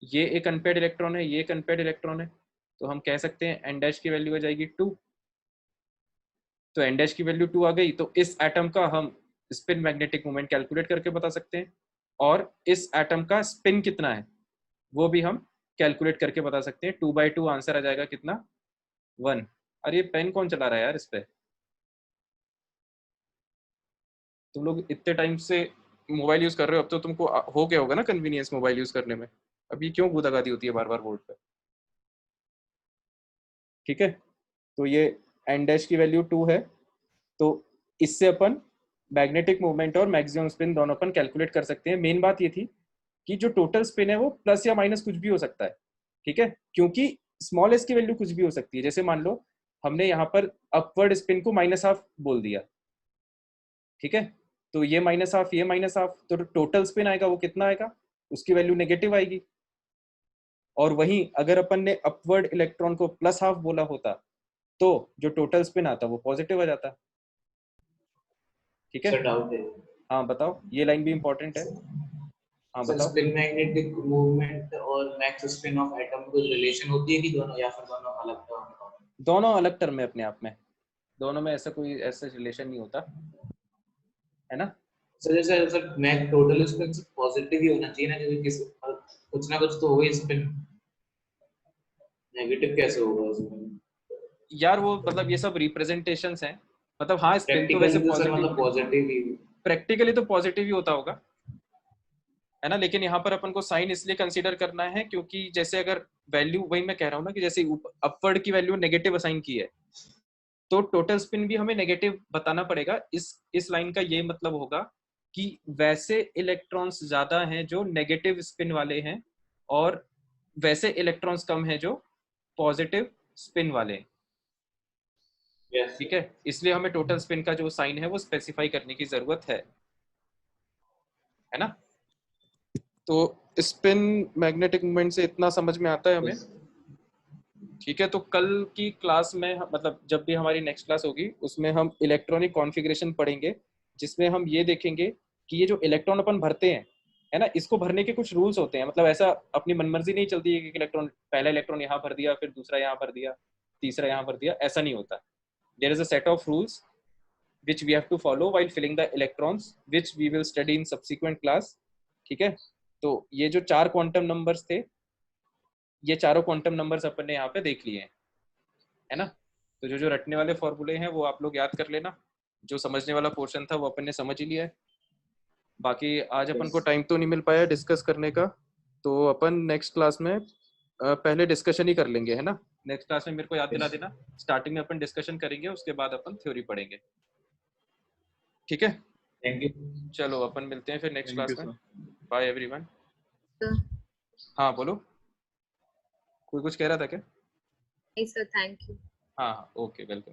Speaker 1: ये एक अनपेयर्ड इलेक्ट्रॉन है, ये एक अनपेयर्ड इलेक्ट्रॉन है, तो हम कह सकते हैं एन डैश की वैल्यू आ जाएगी 2। तो एन डैश की वैल्यू 2 आ गई, तो इस एटम का हम स्पिन मैग्नेटिक मोमेंट कैलकुलेट करके बता सकते हैं, और इस एटम का स्पिन कितना है वो भी हम कैलकुलेट करके बता सकते हैं। 2/2 आंसर आ जाएगा कितना, 1। अरे ये पेन कौन चला रहा है यार इस पे, तुम लोग इतने टाइम से मोबाइल यूज कर रहे हो, अब तो तुमको हो गया होगा ना कन्वीनियंस मोबाइल यूज करने में, अभी क्यों गुदागादी होती है बार बार बोर्ड पे। ठीक है, तो ये एन डैश की वैल्यू 2 है, तो इससे अपन मैग्नेटिक मूवमेंट और मैक्सिमम स्पिन दोनों अपन कैलकुलेट कर सकते हैं। मेन बात ये थी कि जो टोटल स्पिन है वो प्लस या माइनस कुछ भी हो सकता है। ठीक है, क्योंकि स्मॉल एस की वैल्यू कुछ भी हो सकती है, जैसे मान लो हमने यहाँ पर अपवर्ड स्पिन को -12 बोल दिया, ठीक है, तो ये -12 ये -12, तो टोटल स्पिन आएगा वो कितना आएगा, उसकी वैल्यू नेगेटिव आएगी। और वहीं अगर अपन ने अपवर्ड इलेक्ट्रॉन को +12 बोला होता तो जो टोटल स्पिन आता वो पॉजिटिव आ जाता। ठीक है,
Speaker 3: सर डाउट है।
Speaker 1: हाँ बताओ, ये लाइन भी इंपॉर्टेंट है। हाँ
Speaker 3: सर
Speaker 1: बताओ।
Speaker 3: स्पिन मैग्नेटिक मूवमेंट और मैक्स स्पिन ऑफ एटम में कोई रिलेशन होती है कि दोनों, या फिर दोनों अलग टर्म है?
Speaker 1: दोनों अलग टर्म है अपने आप में, दोनों में ऐसा कोई ऐसा रिलेशन नहीं होता, है ना।
Speaker 3: सर जैसे सर मैग टोटल स्पिन पॉजिटिव ही होना चाहिए ना, क्योंकि कुछ ना कुछ तो होगा स्पिन, नेगेटिव कैसे होगा उसमें?
Speaker 1: यार वो मतलब ये सब रिप्रेजेंटेशंस हैं, मतलब हाँ स्पिन तो वैसे
Speaker 3: प्रैक्टिकली तो सर
Speaker 1: पॉजिटिव,
Speaker 3: मतलब पॉजिटिव ही।
Speaker 1: प्रैक्टिकली तो पॉजिटिव ही होता होगा, है ना, लेकिन यहाँ पर अपन को साइन इसलिए कंसीडर करना है क्योंकि जैसे अगर वैल्यू, वही मैं कह रहा हूँ ना कि जैसे अपवर्ड की वैल्यू नेगेटिव असाइन की है तो टोटल स्पिन भी हमें नेगेटिव बताना पड़ेगा। इस लाइन का ये मतलब होगा कि वैसे इलेक्ट्रॉन्स ज्यादा हैं जो नेगेटिव स्पिन वाले हैं और वैसे इलेक्ट्रॉन्स कम हैं जो पॉजिटिव स्पिन वाले हैं।
Speaker 3: Yes.
Speaker 1: ठीक है, इसलिए हमें टोटल स्पिन का जो साइन है वो स्पेसिफाई करने की जरूरत है ना। तो स्पिन मैग्नेटिक मोमेंट से इतना समझ में आता है हमें।
Speaker 3: Yes.
Speaker 1: ठीक है, तो कल की क्लास में मतलब जब भी हमारी नेक्स्ट क्लास होगी उसमें हम इलेक्ट्रॉनिक कॉन्फ़िगरेशन पढ़ेंगे, जिसमें हम ये देखेंगे कि ये जो इलेक्ट्रॉन अपन भरते हैं, है ना, इसको भरने के कुछ रूल्स होते हैं। मतलब ऐसा अपनी मनमर्जी नहीं चलती है कि इलेक्ट्रॉन, पहला इलेक्ट्रॉन यहाँ भर दिया, फिर दूसरा यहाँ भर दिया, तीसरा यहाँ भर दिया, ऐसा नहीं होता। There is a set of rules which we have to follow while filling the electrons, which we will study in subsequent class। ठीक है, तो ये जो 4 क्वांटम नंबर्स थे, ये चारों क्वांटम नंबर्स अपन ने यहाँ पे देख लिए हैं, है ना। तो जो जो रटने वाले फॉर्मूले हैं वो आप लोग याद कर लेना, जो समझने वाला पोर्शन था वो अपन ने समझ ही लिया है। बाकी आज अपन को टाइम तो नहीं मिल पाया डिस्कस करने का, तो अपन नेक्स्ट क्लास में पहले डिस्कशन ही कर लेंगे, है ना। नेक्स्ट क्लास में मेरे को याद दिला देना, स्टार्टिंग में अपन डिस्कशन करेंगे, उसके बाद अपन थ्योरी पढ़ेंगे। ठीक है,
Speaker 3: Thank you.
Speaker 1: चलो अपन मिलते हैं फिर नेक्स्ट
Speaker 2: थैंक
Speaker 1: क्लास
Speaker 2: यू
Speaker 1: में।
Speaker 2: सर।
Speaker 1: Bye everyone.
Speaker 4: तो
Speaker 1: हाँ बोलो, कोई कुछ कह रहा था क्या?
Speaker 4: नहीं सर, थैंक यू।
Speaker 1: हाँ, ओके, वेलकम।